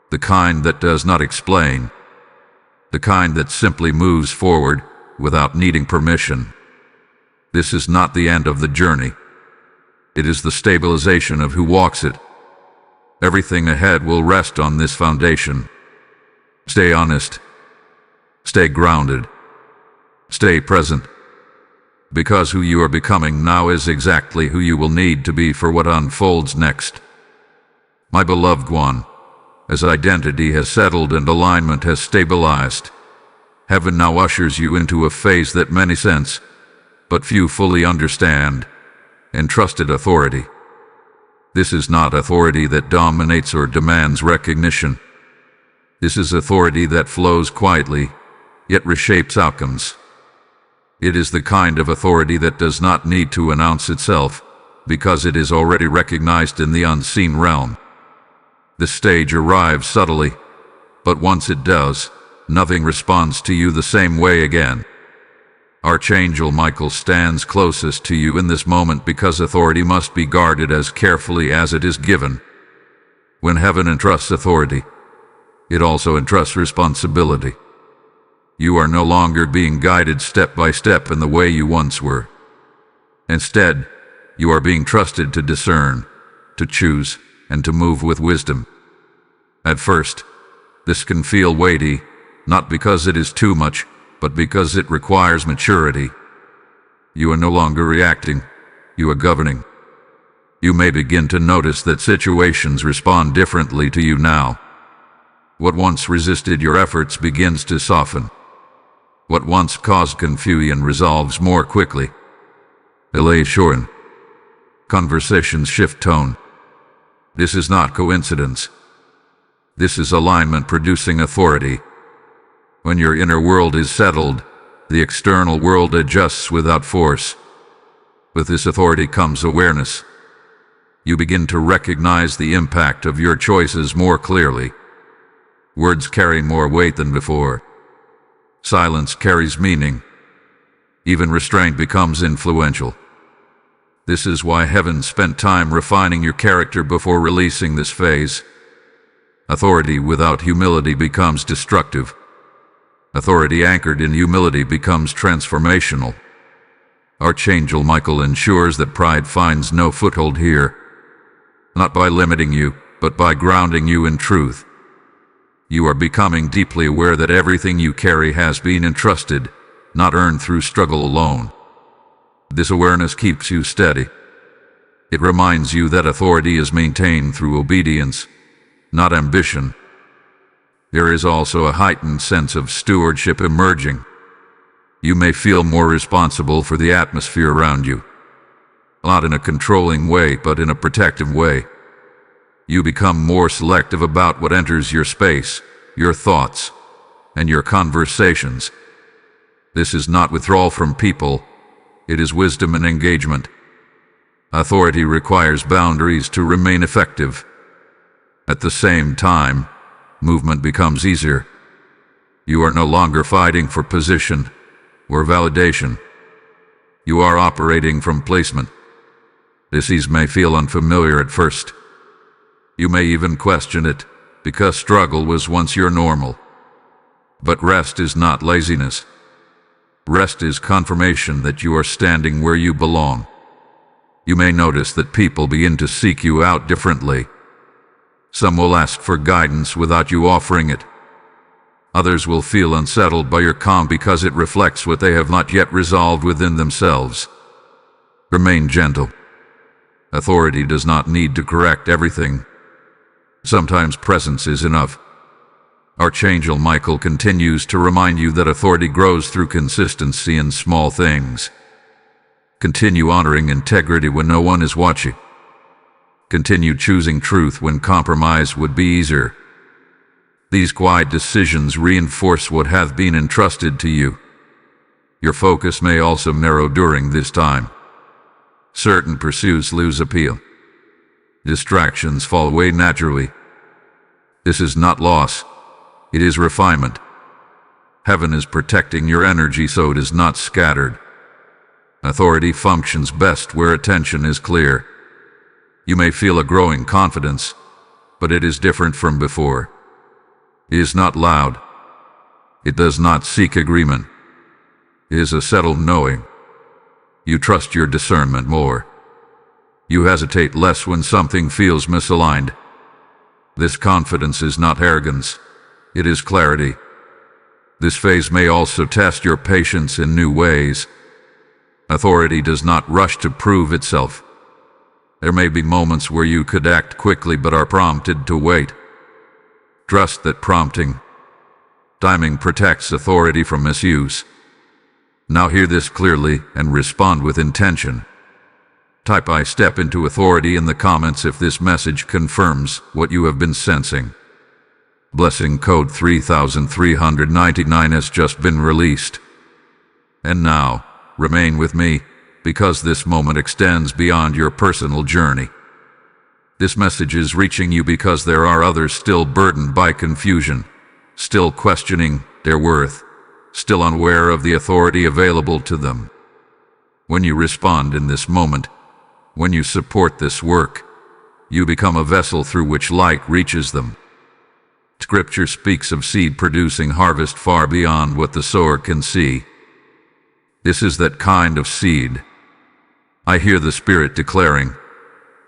A: The kind that does not explain. The kind that simply moves forward without needing permission. This is not the end of the journey. It is the stabilization of who walks it. Everything ahead will rest on this foundation. Stay honest. Stay grounded. Stay present. Because who you are becoming now is exactly who you will need to be for what unfolds next. My beloved one, as identity has settled and alignment has stabilized, heaven now ushers you into a phase that many sense, but few fully understand, entrusted authority. This is not authority that dominates or demands recognition. This is authority that flows quietly, yet reshapes outcomes. It is the kind of authority that does not need to announce itself, because it is already recognized in the unseen realm. The stage arrives subtly, but once it does, nothing responds to you the same way again. Archangel Michael stands closest to you in this moment because authority must be guarded as carefully as it is given. When heaven entrusts authority, it also entrusts responsibility. You are no longer being guided step by step in the way you once were. Instead, you are being trusted to discern, to choose, and to move with wisdom. At first, this can feel weighty, not because it is too much, but because it requires maturity. You are no longer reacting, you are governing. You may begin to notice that situations respond differently to you now. What once resisted your efforts begins to soften. What once caused confusion resolves more quickly. Elation. Conversations shift tone. This is not coincidence. This is alignment producing authority. When your inner world is settled, the external world adjusts without force. With this authority comes awareness. You begin to recognize the impact of your choices more clearly. Words carry more weight than before. Silence carries meaning. Even restraint becomes influential. This is why heaven spent time refining your character before releasing this phase. Authority without humility becomes destructive. Authority anchored in humility becomes transformational. Archangel Michael ensures that pride finds no foothold here, not by limiting you, but by grounding you in truth. You are becoming deeply aware that everything you carry has been entrusted, not earned through struggle alone. This awareness keeps you steady. It reminds you that authority is maintained through obedience, not ambition. There is also a heightened sense of stewardship emerging. You may feel more responsible for the atmosphere around you. Not in a controlling way, but in a protective way. You become more selective about what enters your space, your thoughts, and your conversations. This is not withdrawal from people, it is wisdom and engagement. Authority requires boundaries to remain effective. At the same time, movement becomes easier. You are no longer fighting for position or validation. You are operating from placement. This ease may feel unfamiliar at first. You may even question it, because struggle was once your normal. But rest is not laziness. Rest is confirmation that you are standing where you belong. You may notice that people begin to seek you out differently. Some will ask for guidance without you offering it. Others will feel unsettled by your calm because it reflects what they have not yet resolved within themselves. Remain gentle. Authority does not need to correct everything. Sometimes presence is enough. Archangel Michael continues to remind you that authority grows through consistency in small things. Continue honoring integrity when no one is watching. Continue choosing truth when compromise would be easier. These quiet decisions reinforce what has been entrusted to you. Your focus may also narrow during this time. Certain pursuits lose appeal. Distractions fall away naturally. This is not loss, it is refinement. Heaven is protecting your energy so it is not scattered. Authority functions best where attention is clear. You may feel a growing confidence, but it is different from before. It is not loud. It does not seek agreement. It is a settled knowing. You trust your discernment more. You hesitate less when something feels misaligned. This confidence is not arrogance. It is clarity. This phase may also test your patience in new ways. Authority does not rush to prove itself. There may be moments where you could act quickly but are prompted to wait. Trust that timing protects authority from misuse. Now hear this clearly and respond with intention. Type "I step into authority" in the comments if this message confirms what you have been sensing. Blessing code 3399 has just been released. And now, remain with me, because this moment extends beyond your personal journey. This message is reaching you because there are others still burdened by confusion, still questioning their worth, still unaware of the authority available to them. When you respond in this moment, when you support this work, you become a vessel through which light reaches them. Scripture speaks of seed producing harvest far beyond what the sower can see. This is that kind of seed. I hear the Spirit declaring,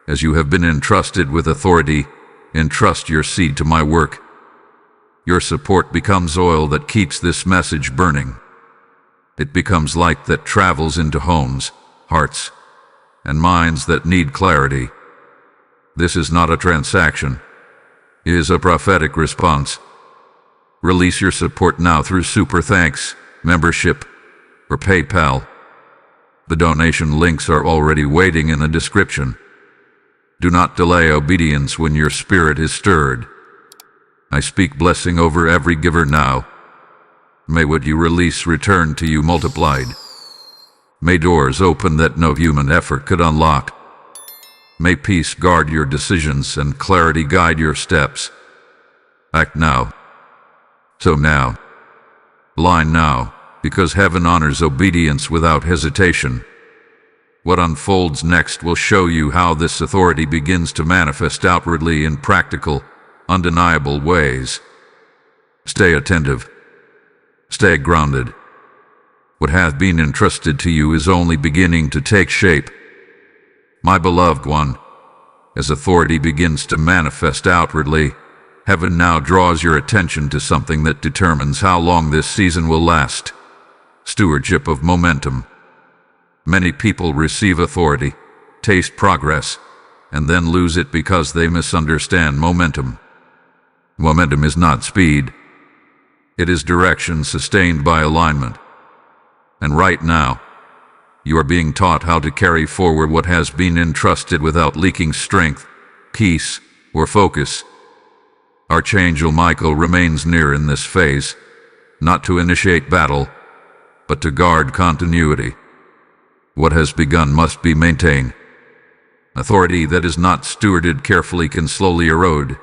A: as you have been entrusted with authority, entrust your seed to my work. Your support becomes oil that keeps this message burning. It becomes light that travels into homes, hearts, and minds that need clarity. This is not a transaction. It is a prophetic response. Release your support now through Super Thanks, membership, or PayPal. The donation links are already waiting in the description. Do not delay obedience when your spirit is stirred. I speak blessing over every giver now. May what you release return to you multiplied. May doors open that no human effort could unlock. May peace guard your decisions and clarity guide your steps. Act now. So now. Line now, because heaven honors obedience without hesitation. What unfolds next will show you how this authority begins to manifest outwardly in practical, undeniable ways. Stay attentive. Stay grounded. What hath been entrusted to you is only beginning to take shape. My beloved one, as authority begins to manifest outwardly, heaven now draws your attention to something that determines how long this season will last. Stewardship of momentum. Many people receive authority, taste progress, and then lose it because they misunderstand momentum. Momentum is not speed. It is direction sustained by alignment. And right now, you are being taught how to carry forward what has been entrusted without leaking strength, peace, or focus. Archangel Michael remains near in this phase, not to initiate battle, but to guard continuity. What has begun must be maintained. Authority that is not stewarded carefully can slowly erode,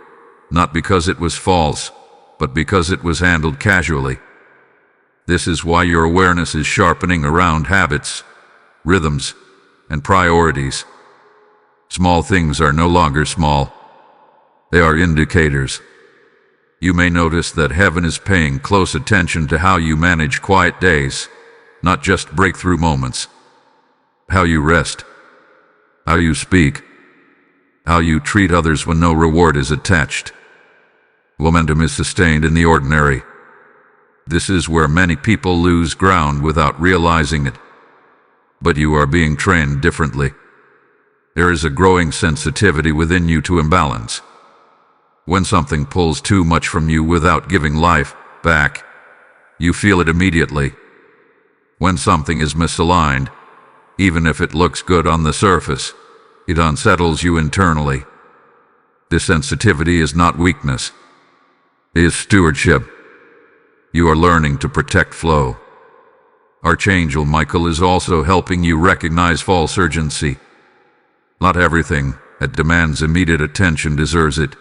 A: not because it was false, but because it was handled casually. This is why your awareness is sharpening around habits, rhythms, and priorities. Small things are no longer small. They are indicators. You may notice that heaven is paying close attention to how you manage quiet days, not just breakthrough moments. How you rest, how you speak, how you treat others when no reward is attached. Momentum is sustained in the ordinary. This is where many people lose ground without realizing it. But you are being trained differently. There is a growing sensitivity within you to imbalance. When something pulls too much from you without giving life back, you feel it immediately. When something is misaligned, even if it looks good on the surface, it unsettles you internally. This sensitivity is not weakness. It is stewardship. You are learning to protect flow. Archangel Michael is also helping you recognize false urgency. Not everything that demands immediate attention deserves it.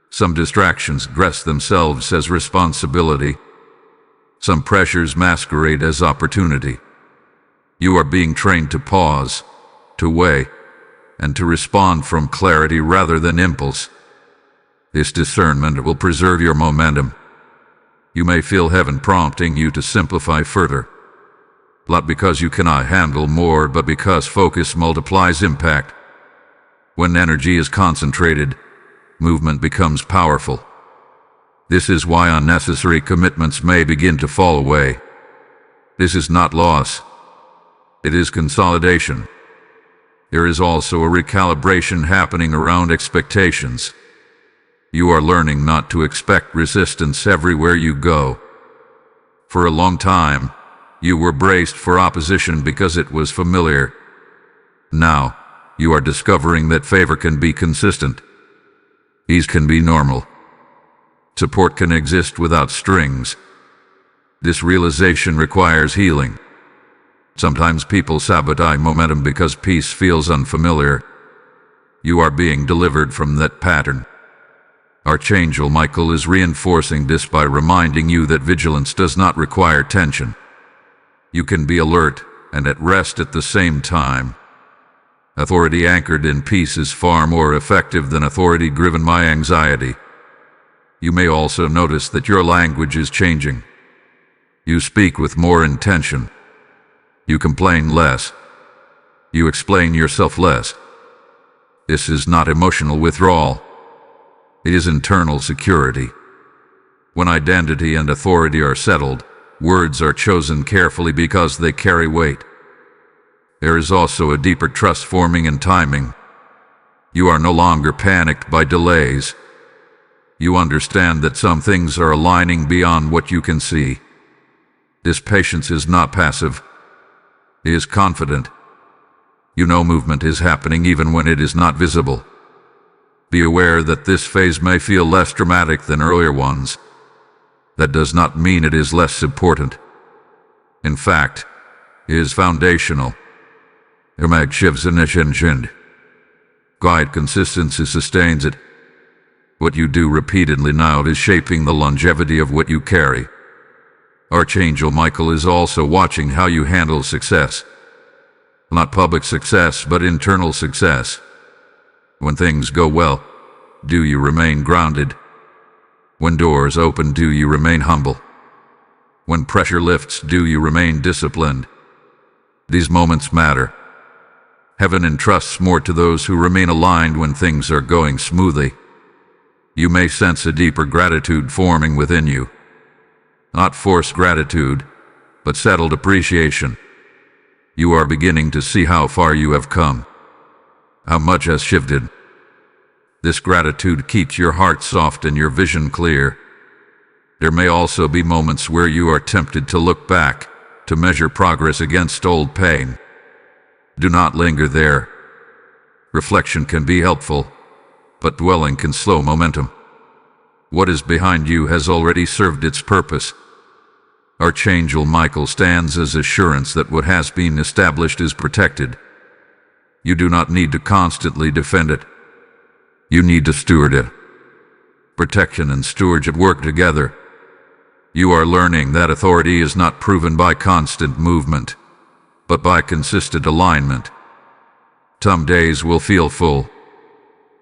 A: Some distractions dress themselves as responsibility. Some pressures masquerade as opportunity. You are being trained to pause, to weigh, and to respond from clarity rather than impulse. This discernment will preserve your momentum. You may feel heaven prompting you to simplify further. Not because you cannot handle more, but because focus multiplies impact. When energy is concentrated, movement becomes powerful. This is why unnecessary commitments may begin to fall away. This is not loss. It is consolidation. There is also a recalibration happening around expectations. You are learning not to expect resistance everywhere you go. For a long time, you were braced for opposition because it was familiar. Now, you are discovering that favor can be consistent. Ease can be normal. Support can exist without strings. This realization requires healing. Sometimes people sabotage momentum because peace feels unfamiliar. You are being delivered from that pattern. Archangel Michael is reinforcing this by reminding you that vigilance does not require tension. You can be alert and at rest at the same time. Authority anchored in peace is far more effective than authority driven by anxiety. You may also notice that your language is changing. You speak with more intention. You complain less. You explain yourself less. This is not emotional withdrawal. It is internal security. When identity and authority are settled, words are chosen carefully because they carry weight. There is also a deeper trust forming in timing. You are no longer panicked by delays. You understand that some things are aligning beyond what you can see. This patience is not passive. It is confident. You know movement is happening even when it is not visible. Be aware that this phase may feel less dramatic than earlier ones. That does not mean it is less important. In fact, it is foundational. Guide consistency sustains it. What you do repeatedly now is shaping the longevity of what you carry. Archangel Michael is also watching how you handle success. Not public success, but internal success. When things go well, do you remain grounded? When doors open, do you remain humble? When pressure lifts, do you remain disciplined? These moments matter. Heaven entrusts more to those who remain aligned when things are going smoothly. You may sense a deeper gratitude forming within you. Not forced gratitude, but settled appreciation. You are beginning to see how far you have come, how much has shifted. This gratitude keeps your heart soft and your vision clear. There may also be moments where you are tempted to look back, to measure progress against old pain. Do not linger there. Reflection can be helpful, but dwelling can slow momentum. What is behind you has already served its purpose. Archangel Michael stands as assurance that what has been established is protected. You do not need to constantly defend it. You need to steward it. Protection and stewardship work together. You are learning that authority is not proven by constant movement, but by consistent alignment. Some days will feel full.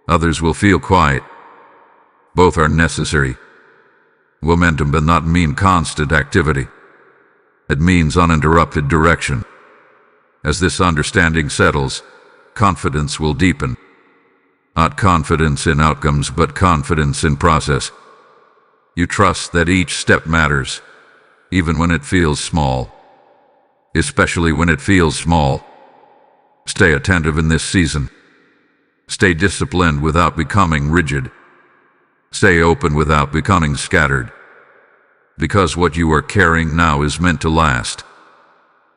A: Others will feel quiet. Both are necessary. Momentum does not mean constant activity. It means uninterrupted direction. As this understanding settles, confidence will deepen. Not confidence in outcomes, but confidence in process. You trust that each step matters, even when it feels small. Especially when it feels small. Stay attentive in this season. Stay disciplined without becoming rigid. Stay open without becoming scattered. Because what you are carrying now is meant to last.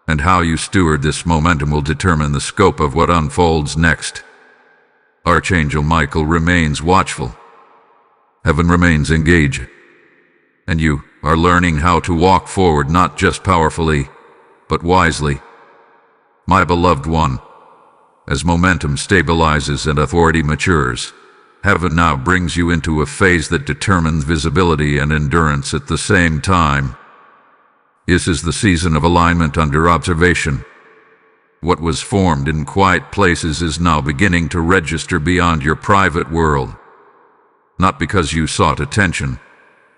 A: And how you steward this momentum will determine the scope of what unfolds next. Archangel Michael remains watchful. Heaven remains engaged. And you are learning how to walk forward not just powerfully, but wisely. My beloved one, as momentum stabilizes and authority matures, Heaven now brings you into a phase that determines visibility and endurance at the same time. This is the season of alignment under observation. What was formed in quiet places is now beginning to register beyond your private world. Not because you sought attention,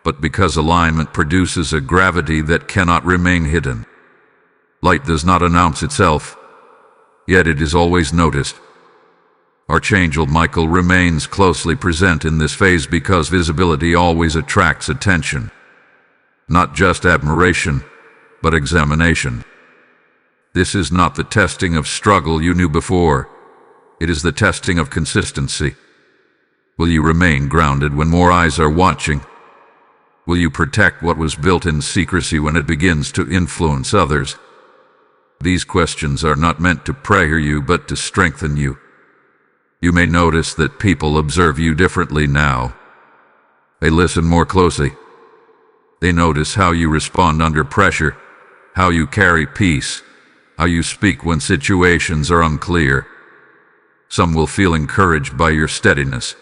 A: but because alignment produces a gravity that cannot remain hidden. Light does not announce itself, yet it is always noticed. Archangel Michael remains closely present in this phase because visibility always attracts attention. Not just admiration, but examination. This is not the testing of struggle you knew before. It is the testing of consistency. Will you remain grounded when more eyes are watching? Will you protect what was built in secrecy when it begins to influence others? These questions are not meant to pressure you, but to strengthen you. You may notice that people observe you differently now. They listen more closely. They notice how you respond under pressure, how you carry peace, how you speak when situations are unclear. Some will feel encouraged by your steadiness.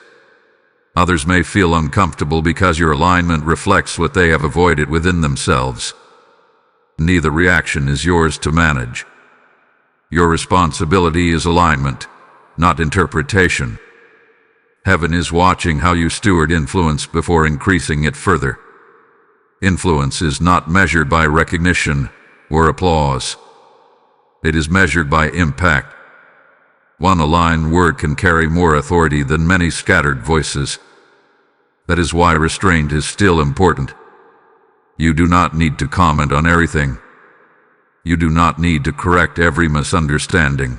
A: Others may feel uncomfortable because your alignment reflects what they have avoided within themselves. Neither reaction is yours to manage. Your responsibility is alignment, not interpretation. Heaven is watching how you steward influence before increasing it further. Influence is not measured by recognition or applause. It is measured by impact. One aligned word can carry more authority than many scattered voices. That is why restraint is still important. You do not need to comment on everything. You do not need to correct every misunderstanding.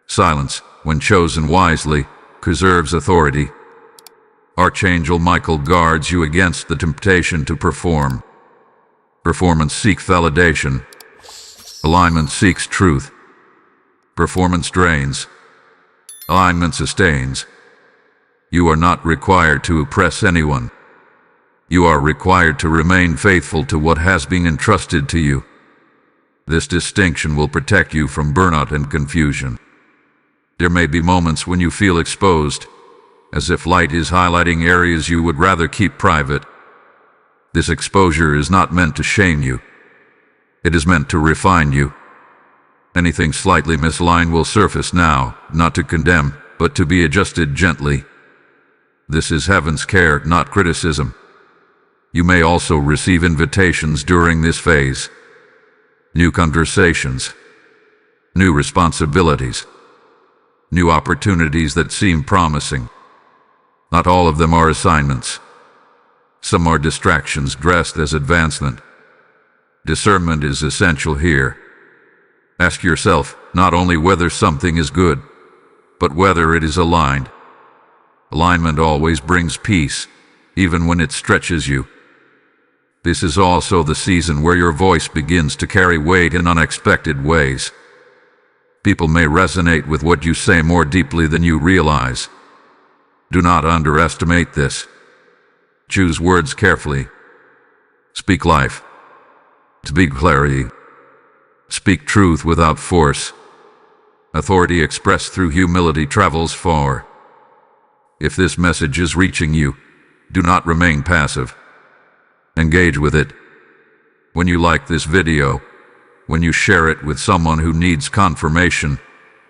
A: Silence, when chosen wisely, preserves authority. Archangel Michael guards you against the temptation to perform. Performance seeks validation. Alignment seeks truth. Performance drains. Alignment sustains. You are not required to oppress anyone. You are required to remain faithful to what has been entrusted to you. This distinction will protect you from burnout and confusion. There may be moments when you feel exposed, as if light is highlighting areas you would rather keep private. This exposure is not meant to shame you. It is meant to refine you. Anything slightly misaligned will surface now, not to condemn, but to be adjusted gently. This is heaven's care, not criticism. You may also receive invitations during this phase. New conversations, new responsibilities, new opportunities that seem promising. Not all of them are assignments. Some are distractions dressed as advancement. Discernment is essential here. Ask yourself not only whether something is good, but whether it is aligned. Alignment always brings peace, even when it stretches you. This is also the season where your voice begins to carry weight in unexpected ways. People may resonate with what you say more deeply than you realize. Do not underestimate this. Choose words carefully. Speak life. Speak clarity. Speak truth without force. Authority expressed through humility travels far. If this message is reaching you, do not remain passive. Engage with it. When you like this video, when you share it with someone who needs confirmation,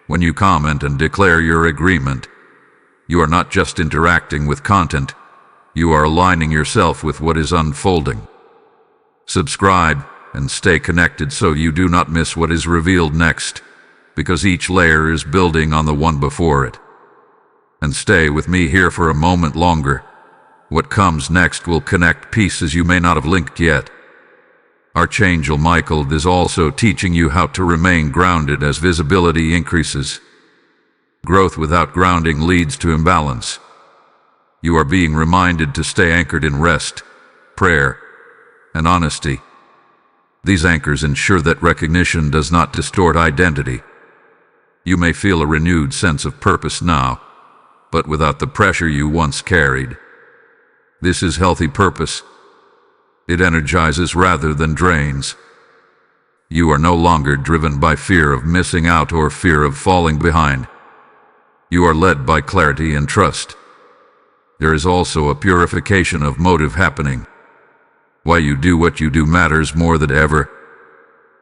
A: when you comment and declare your agreement, you are not just interacting with content, you are aligning yourself with what is unfolding. Subscribe and stay connected so you do not miss what is revealed next, because each layer is building on the one before it. And stay with me here for a moment longer. What comes next will connect pieces you may not have linked yet. Archangel Michael is also teaching you how to remain grounded as visibility increases. Growth without grounding leads to imbalance. You are being reminded to stay anchored in rest, prayer, and honesty. These anchors ensure that recognition does not distort identity. You may feel a renewed sense of purpose now, but without the pressure you once carried. This is healthy purpose. It energizes rather than drains. You are no longer driven by fear of missing out or fear of falling behind. You are led by clarity and trust. There is also a purification of motive happening. Why you do what you do matters more than ever.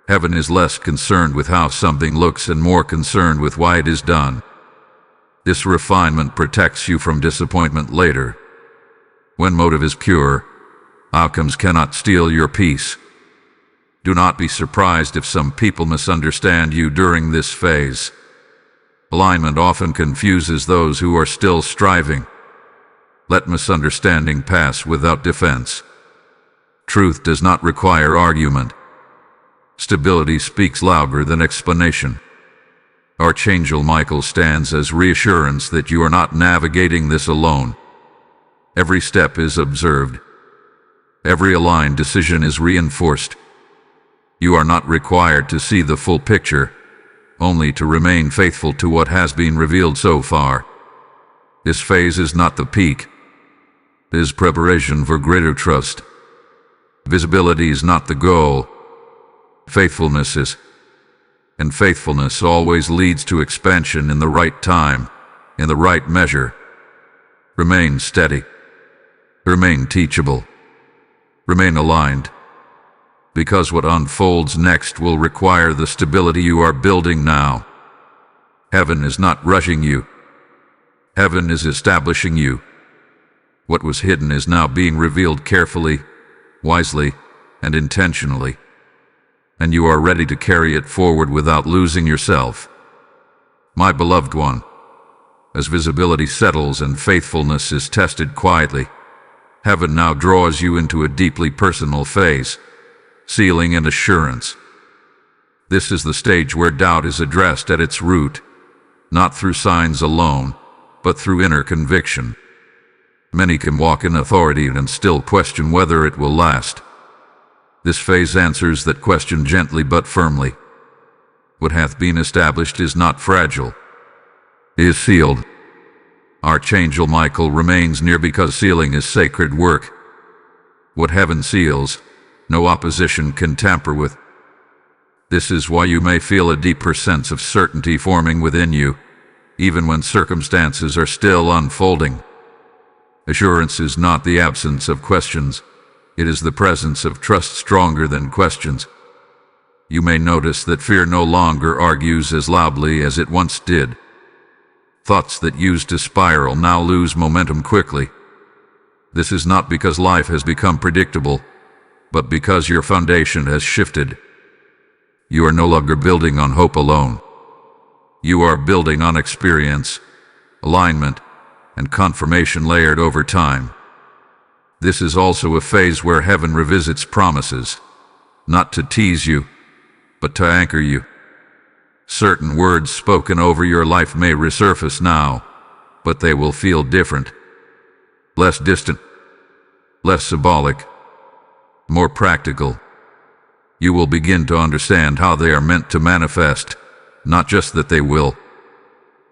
A: Heaven is less concerned with how something looks and more concerned with why it is done. This refinement protects you from disappointment later. When motive is pure, outcomes cannot steal your peace. Do not be surprised if some people misunderstand you during this phase. Alignment often confuses those who are still striving. Let misunderstanding pass without defense. Truth does not require argument. Stability speaks louder than explanation. Archangel Michael stands as reassurance that you are not navigating this alone. Every step is observed. Every aligned decision is reinforced. You are not required to see the full picture, only to remain faithful to what has been revealed so far. This phase is not the peak. It is preparation for greater trust. Visibility is not the goal. Faithfulness is. And faithfulness always leads to expansion in the right time, in the right measure. Remain steady. Remain teachable. Remain aligned. Because what unfolds next will require the stability you are building now. Heaven is not rushing you. Heaven is establishing you. What was hidden is now being revealed carefully, wisely, and intentionally. And you are ready to carry it forward without losing yourself. My beloved one, as visibility settles and faithfulness is tested quietly, Heaven now draws you into a deeply personal phase, sealing and assurance. This is the stage where doubt is addressed at its root, not through signs alone, but through inner conviction. Many can walk in authority and still question whether it will last. This phase answers that question gently but firmly. What hath been established is not fragile, is sealed. Archangel Michael remains near because sealing is sacred work. What heaven seals, no opposition can tamper with. This is why you may feel a deeper sense of certainty forming within you, even when circumstances are still unfolding. Assurance is not the absence of questions. It is the presence of trust stronger than questions. You may notice that fear no longer argues as loudly as it once did. Thoughts that used to spiral now lose momentum quickly. This is not because life has become predictable, but because your foundation has shifted. You are no longer building on hope alone. You are building on experience, alignment, and confirmation layered over time. This is also a phase where heaven revisits promises, not to tease you, but to anchor you. Certain words spoken over your life may resurface now, but they will feel different. Less distant, less symbolic, more practical. You will begin to understand how they are meant to manifest, not just that they will.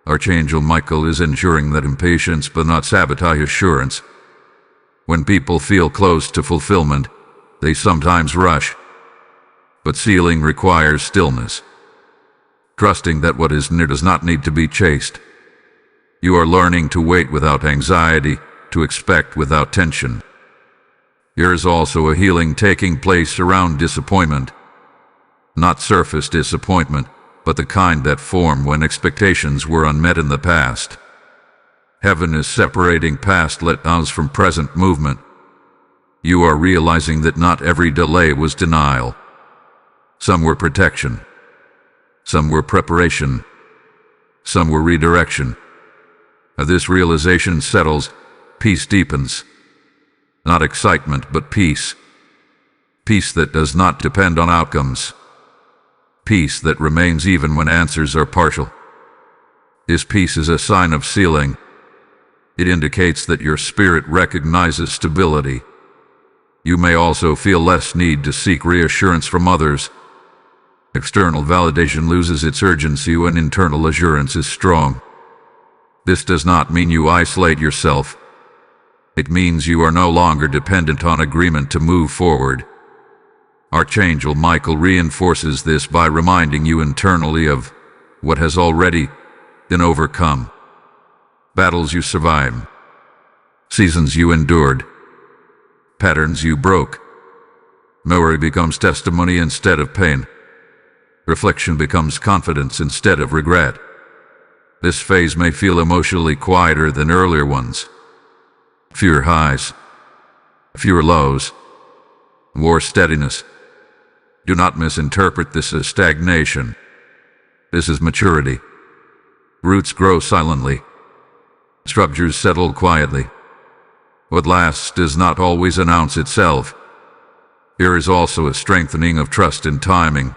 A: Archangel Michael is ensuring that impatience will not sabotage assurance. When people feel close to fulfillment, they sometimes rush. But sealing requires stillness, trusting that what is near does not need to be chased. You are learning to wait without anxiety, to expect without tension. There is also a healing taking place around disappointment. Not surface disappointment, but the kind that formed when expectations were unmet in the past. Heaven is separating past letdowns from present movement. You are realizing that not every delay was denial. Some were protection. Some were preparation. Some were redirection. As this realization settles, peace deepens. Not excitement, but peace. Peace that does not depend on outcomes. Peace that remains even when answers are partial. This peace is a sign of sealing. It indicates that your spirit recognizes stability. You may also feel less need to seek reassurance from others. External validation loses its urgency when internal assurance is strong. This does not mean you isolate yourself. It means you are no longer dependent on agreement to move forward. Archangel Michael reinforces this by reminding you internally of what has already been overcome. Battles you survived, seasons you endured, patterns you broke. Memory becomes testimony instead of pain. Reflection becomes confidence instead of regret. This phase may feel emotionally quieter than earlier ones. Fewer highs, fewer lows, more steadiness. Do not misinterpret this as stagnation. This is maturity. Roots grow silently. Structures settle quietly. What lasts does not always announce itself. There is also a strengthening of trust in timing.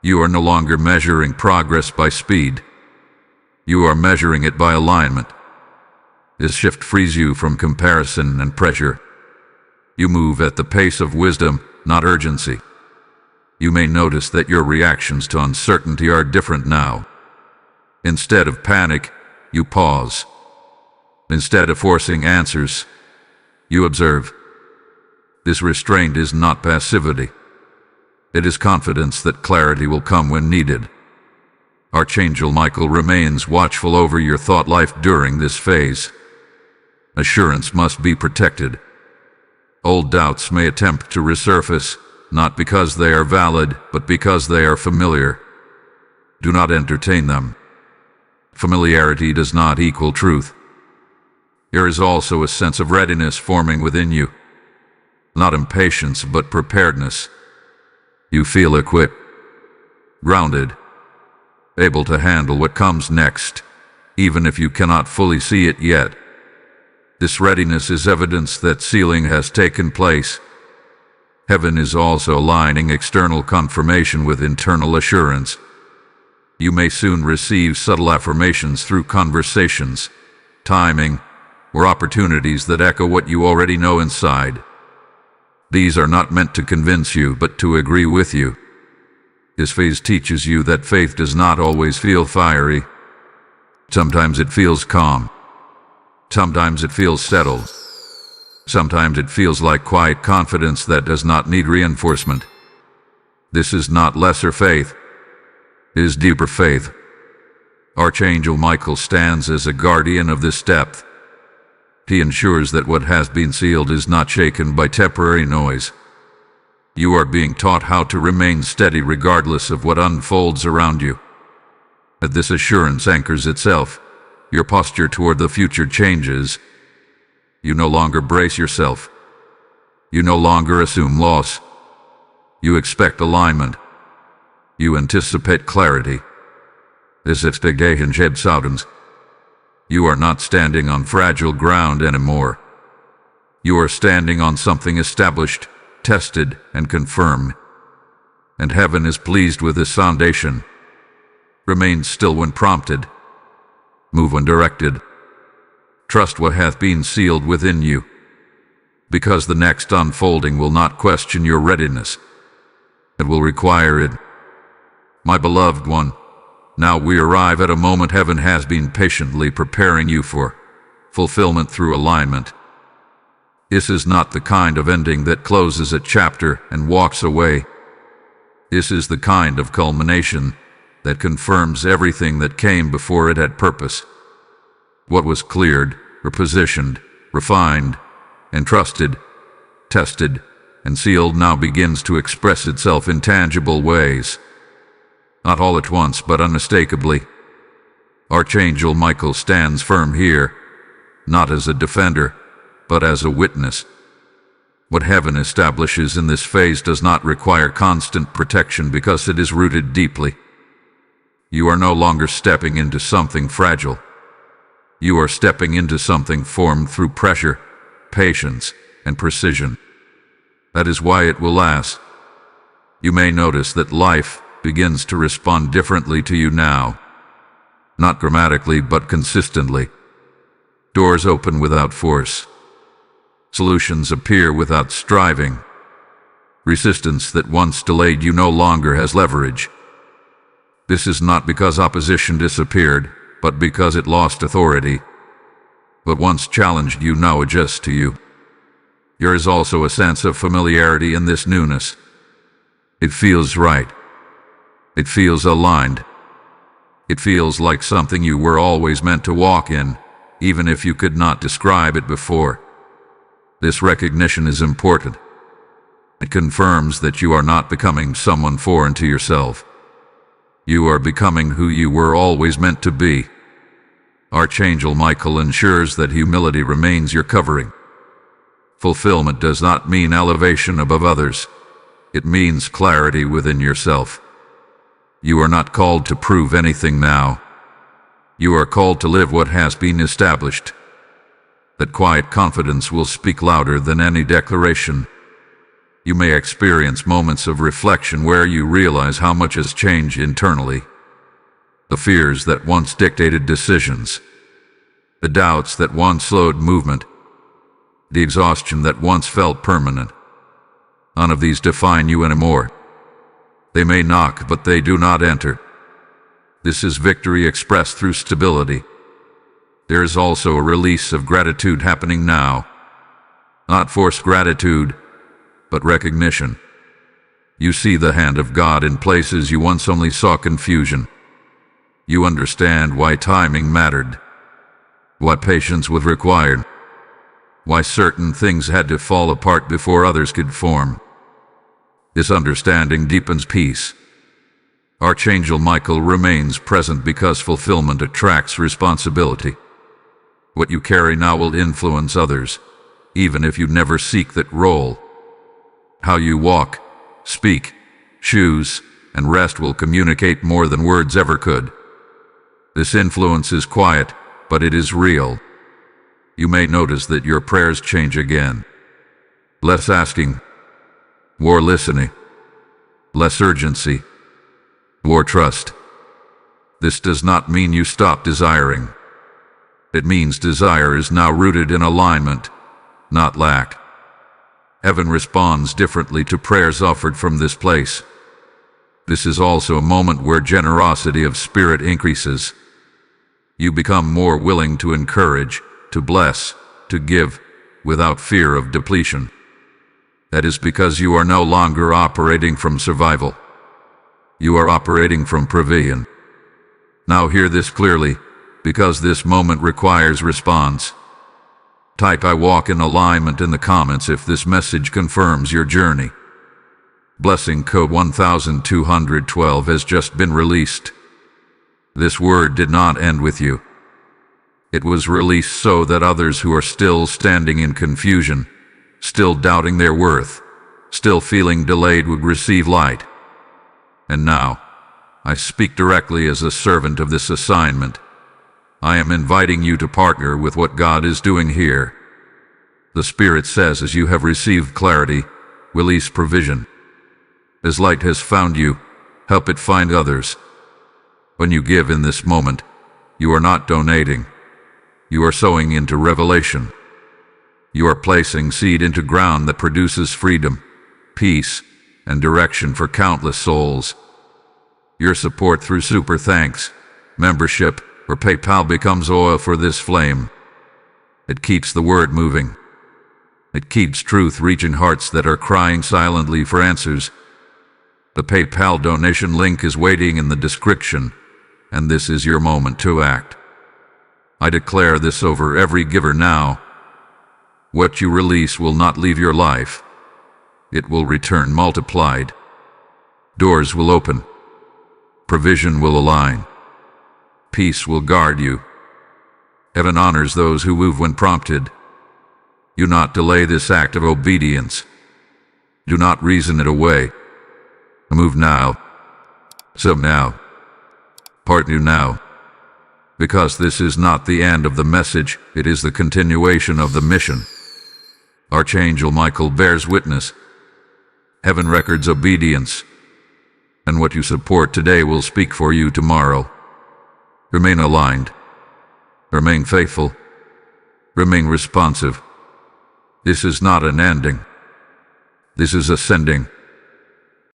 A: You are no longer measuring progress by speed. You are measuring it by alignment. This shift frees you from comparison and pressure. You move at the pace of wisdom, not urgency. You may notice that your reactions to uncertainty are different now. Instead of panic, you pause. Instead of forcing answers, you observe. This restraint is not passivity. It is confidence that clarity will come when needed. Archangel Michael remains watchful over your thought life during this phase. Assurance must be protected. Old doubts may attempt to resurface, not because they are valid, but because they are familiar. Do not entertain them. Familiarity does not equal truth. There is also a sense of readiness forming within you. Not impatience, but preparedness. You feel equipped, grounded, able to handle what comes next, even if you cannot fully see it yet. This readiness is evidence that sealing has taken place. Heaven is also aligning external confirmation with internal assurance. You may soon receive subtle affirmations through conversations, timing, or opportunities that echo what you already know inside. These are not meant to convince you, but to agree with you. This phase teaches you that faith does not always feel fiery. Sometimes it feels calm. Sometimes it feels settled. Sometimes it feels like quiet confidence that does not need reinforcement. This is not lesser faith. It is deeper faith. Archangel Michael stands as a guardian of this depth. He ensures that what has been sealed is not shaken by temporary noise. You are being taught how to remain steady regardless of what unfolds around you. As this assurance anchors itself, your posture toward the future changes. You no longer brace yourself. You no longer assume loss. You expect alignment. You anticipate clarity. This expectation sheds soundings. You are not standing on fragile ground anymore. You are standing on something established, tested, and confirmed. And heaven is pleased with this foundation. Remain still when prompted. Move when directed. Trust what hath been sealed within you, because the next unfolding will not question your readiness. It will require it. My beloved one, now we arrive at a moment heaven has been patiently preparing you for, fulfillment through alignment. This is not the kind of ending that closes a chapter and walks away. This is the kind of culmination that confirms everything that came before it had purpose. What was cleared, repositioned, refined, entrusted, tested, and sealed now begins to express itself in tangible ways. Not all at once, but unmistakably. Archangel Michael stands firm here, not as a defender, but as a witness. What heaven establishes in this phase does not require constant protection because it is rooted deeply. You are no longer stepping into something fragile. You are stepping into something formed through pressure, patience, and precision. That is why it will last. You may notice that life begins to respond differently to you now. Not dramatically, but consistently. Doors open without force. Solutions appear without striving. Resistance that once delayed you no longer has leverage. This is not because opposition disappeared, but because it lost authority. What once challenged you now adjusts to you. There is also a sense of familiarity in this newness. It feels right. It feels aligned. It feels like something you were always meant to walk in, even if you could not describe it before. This recognition is important. It confirms that you are not becoming someone foreign to yourself. You are becoming who you were always meant to be. Archangel Michael ensures that humility remains your covering. Fulfillment does not mean elevation above others. It means clarity within yourself. You are not called to prove anything now. You are called to live what has been established. That quiet confidence will speak louder than any declaration. You may experience moments of reflection where you realize how much has changed internally. The fears that once dictated decisions. The doubts that once slowed movement. The exhaustion that once felt permanent. None of these define you anymore. They may knock, but they do not enter. This is victory expressed through stability. There is also a release of gratitude happening now. Not forced gratitude, but recognition. You see the hand of God in places you once only saw confusion. You understand why timing mattered, what patience was required, why certain things had to fall apart before others could form. This understanding deepens peace. Archangel Michael remains present because fulfillment attracts responsibility. What you carry now will influence others, even if you never seek that role. How you walk, speak, choose, and rest will communicate more than words ever could. This influence is quiet, but it is real. you may notice that your prayers change again. Less asking, more listening. Less urgency, more trust. This does not mean you stop desiring. It means desire is now rooted in alignment, not lack. Heaven responds differently to prayers offered from this place. This is also a moment where generosity of spirit increases. You become more willing to encourage, to bless, to give, without fear of depletion. That is because you are no longer operating from survival. You are operating from provision. Now hear this clearly, because this moment requires response. Type "I walk in alignment" in the comments if this message confirms your journey. Blessing code 1212 has just been released. This word did not end with you. It was released so that others who are still standing in confusion, still doubting their worth, still feeling delayed would receive light. And now, I speak directly as a servant of this assignment. I am inviting you to partner with what God is doing here. The Spirit says, as you have received clarity, release provision. As light has found you, help it find others. When you give in this moment, you are not donating. You are sowing into revelation. You are placing seed into ground that produces freedom, peace, and direction for countless souls. Your support through super thanks, membership, or PayPal becomes oil for this flame. It keeps the word moving. It keeps truth reaching hearts that are crying silently for answers. The PayPal donation link is waiting in the description, and this is your moment to act. I declare this over every giver now. What you release will not leave your life. It will return multiplied. Doors will open. Provision will align. Peace will guard you. Heaven honors those who move when prompted. Do not delay this act of obedience. Do not reason it away. Move now. So now. Partner now. Because this is not the end of the message, it is the continuation of the mission. Archangel Michael bears witness. Heaven records obedience. And what you support today will speak for you tomorrow. Remain aligned. Remain faithful. Remain responsive. This is not an ending. This is ascending.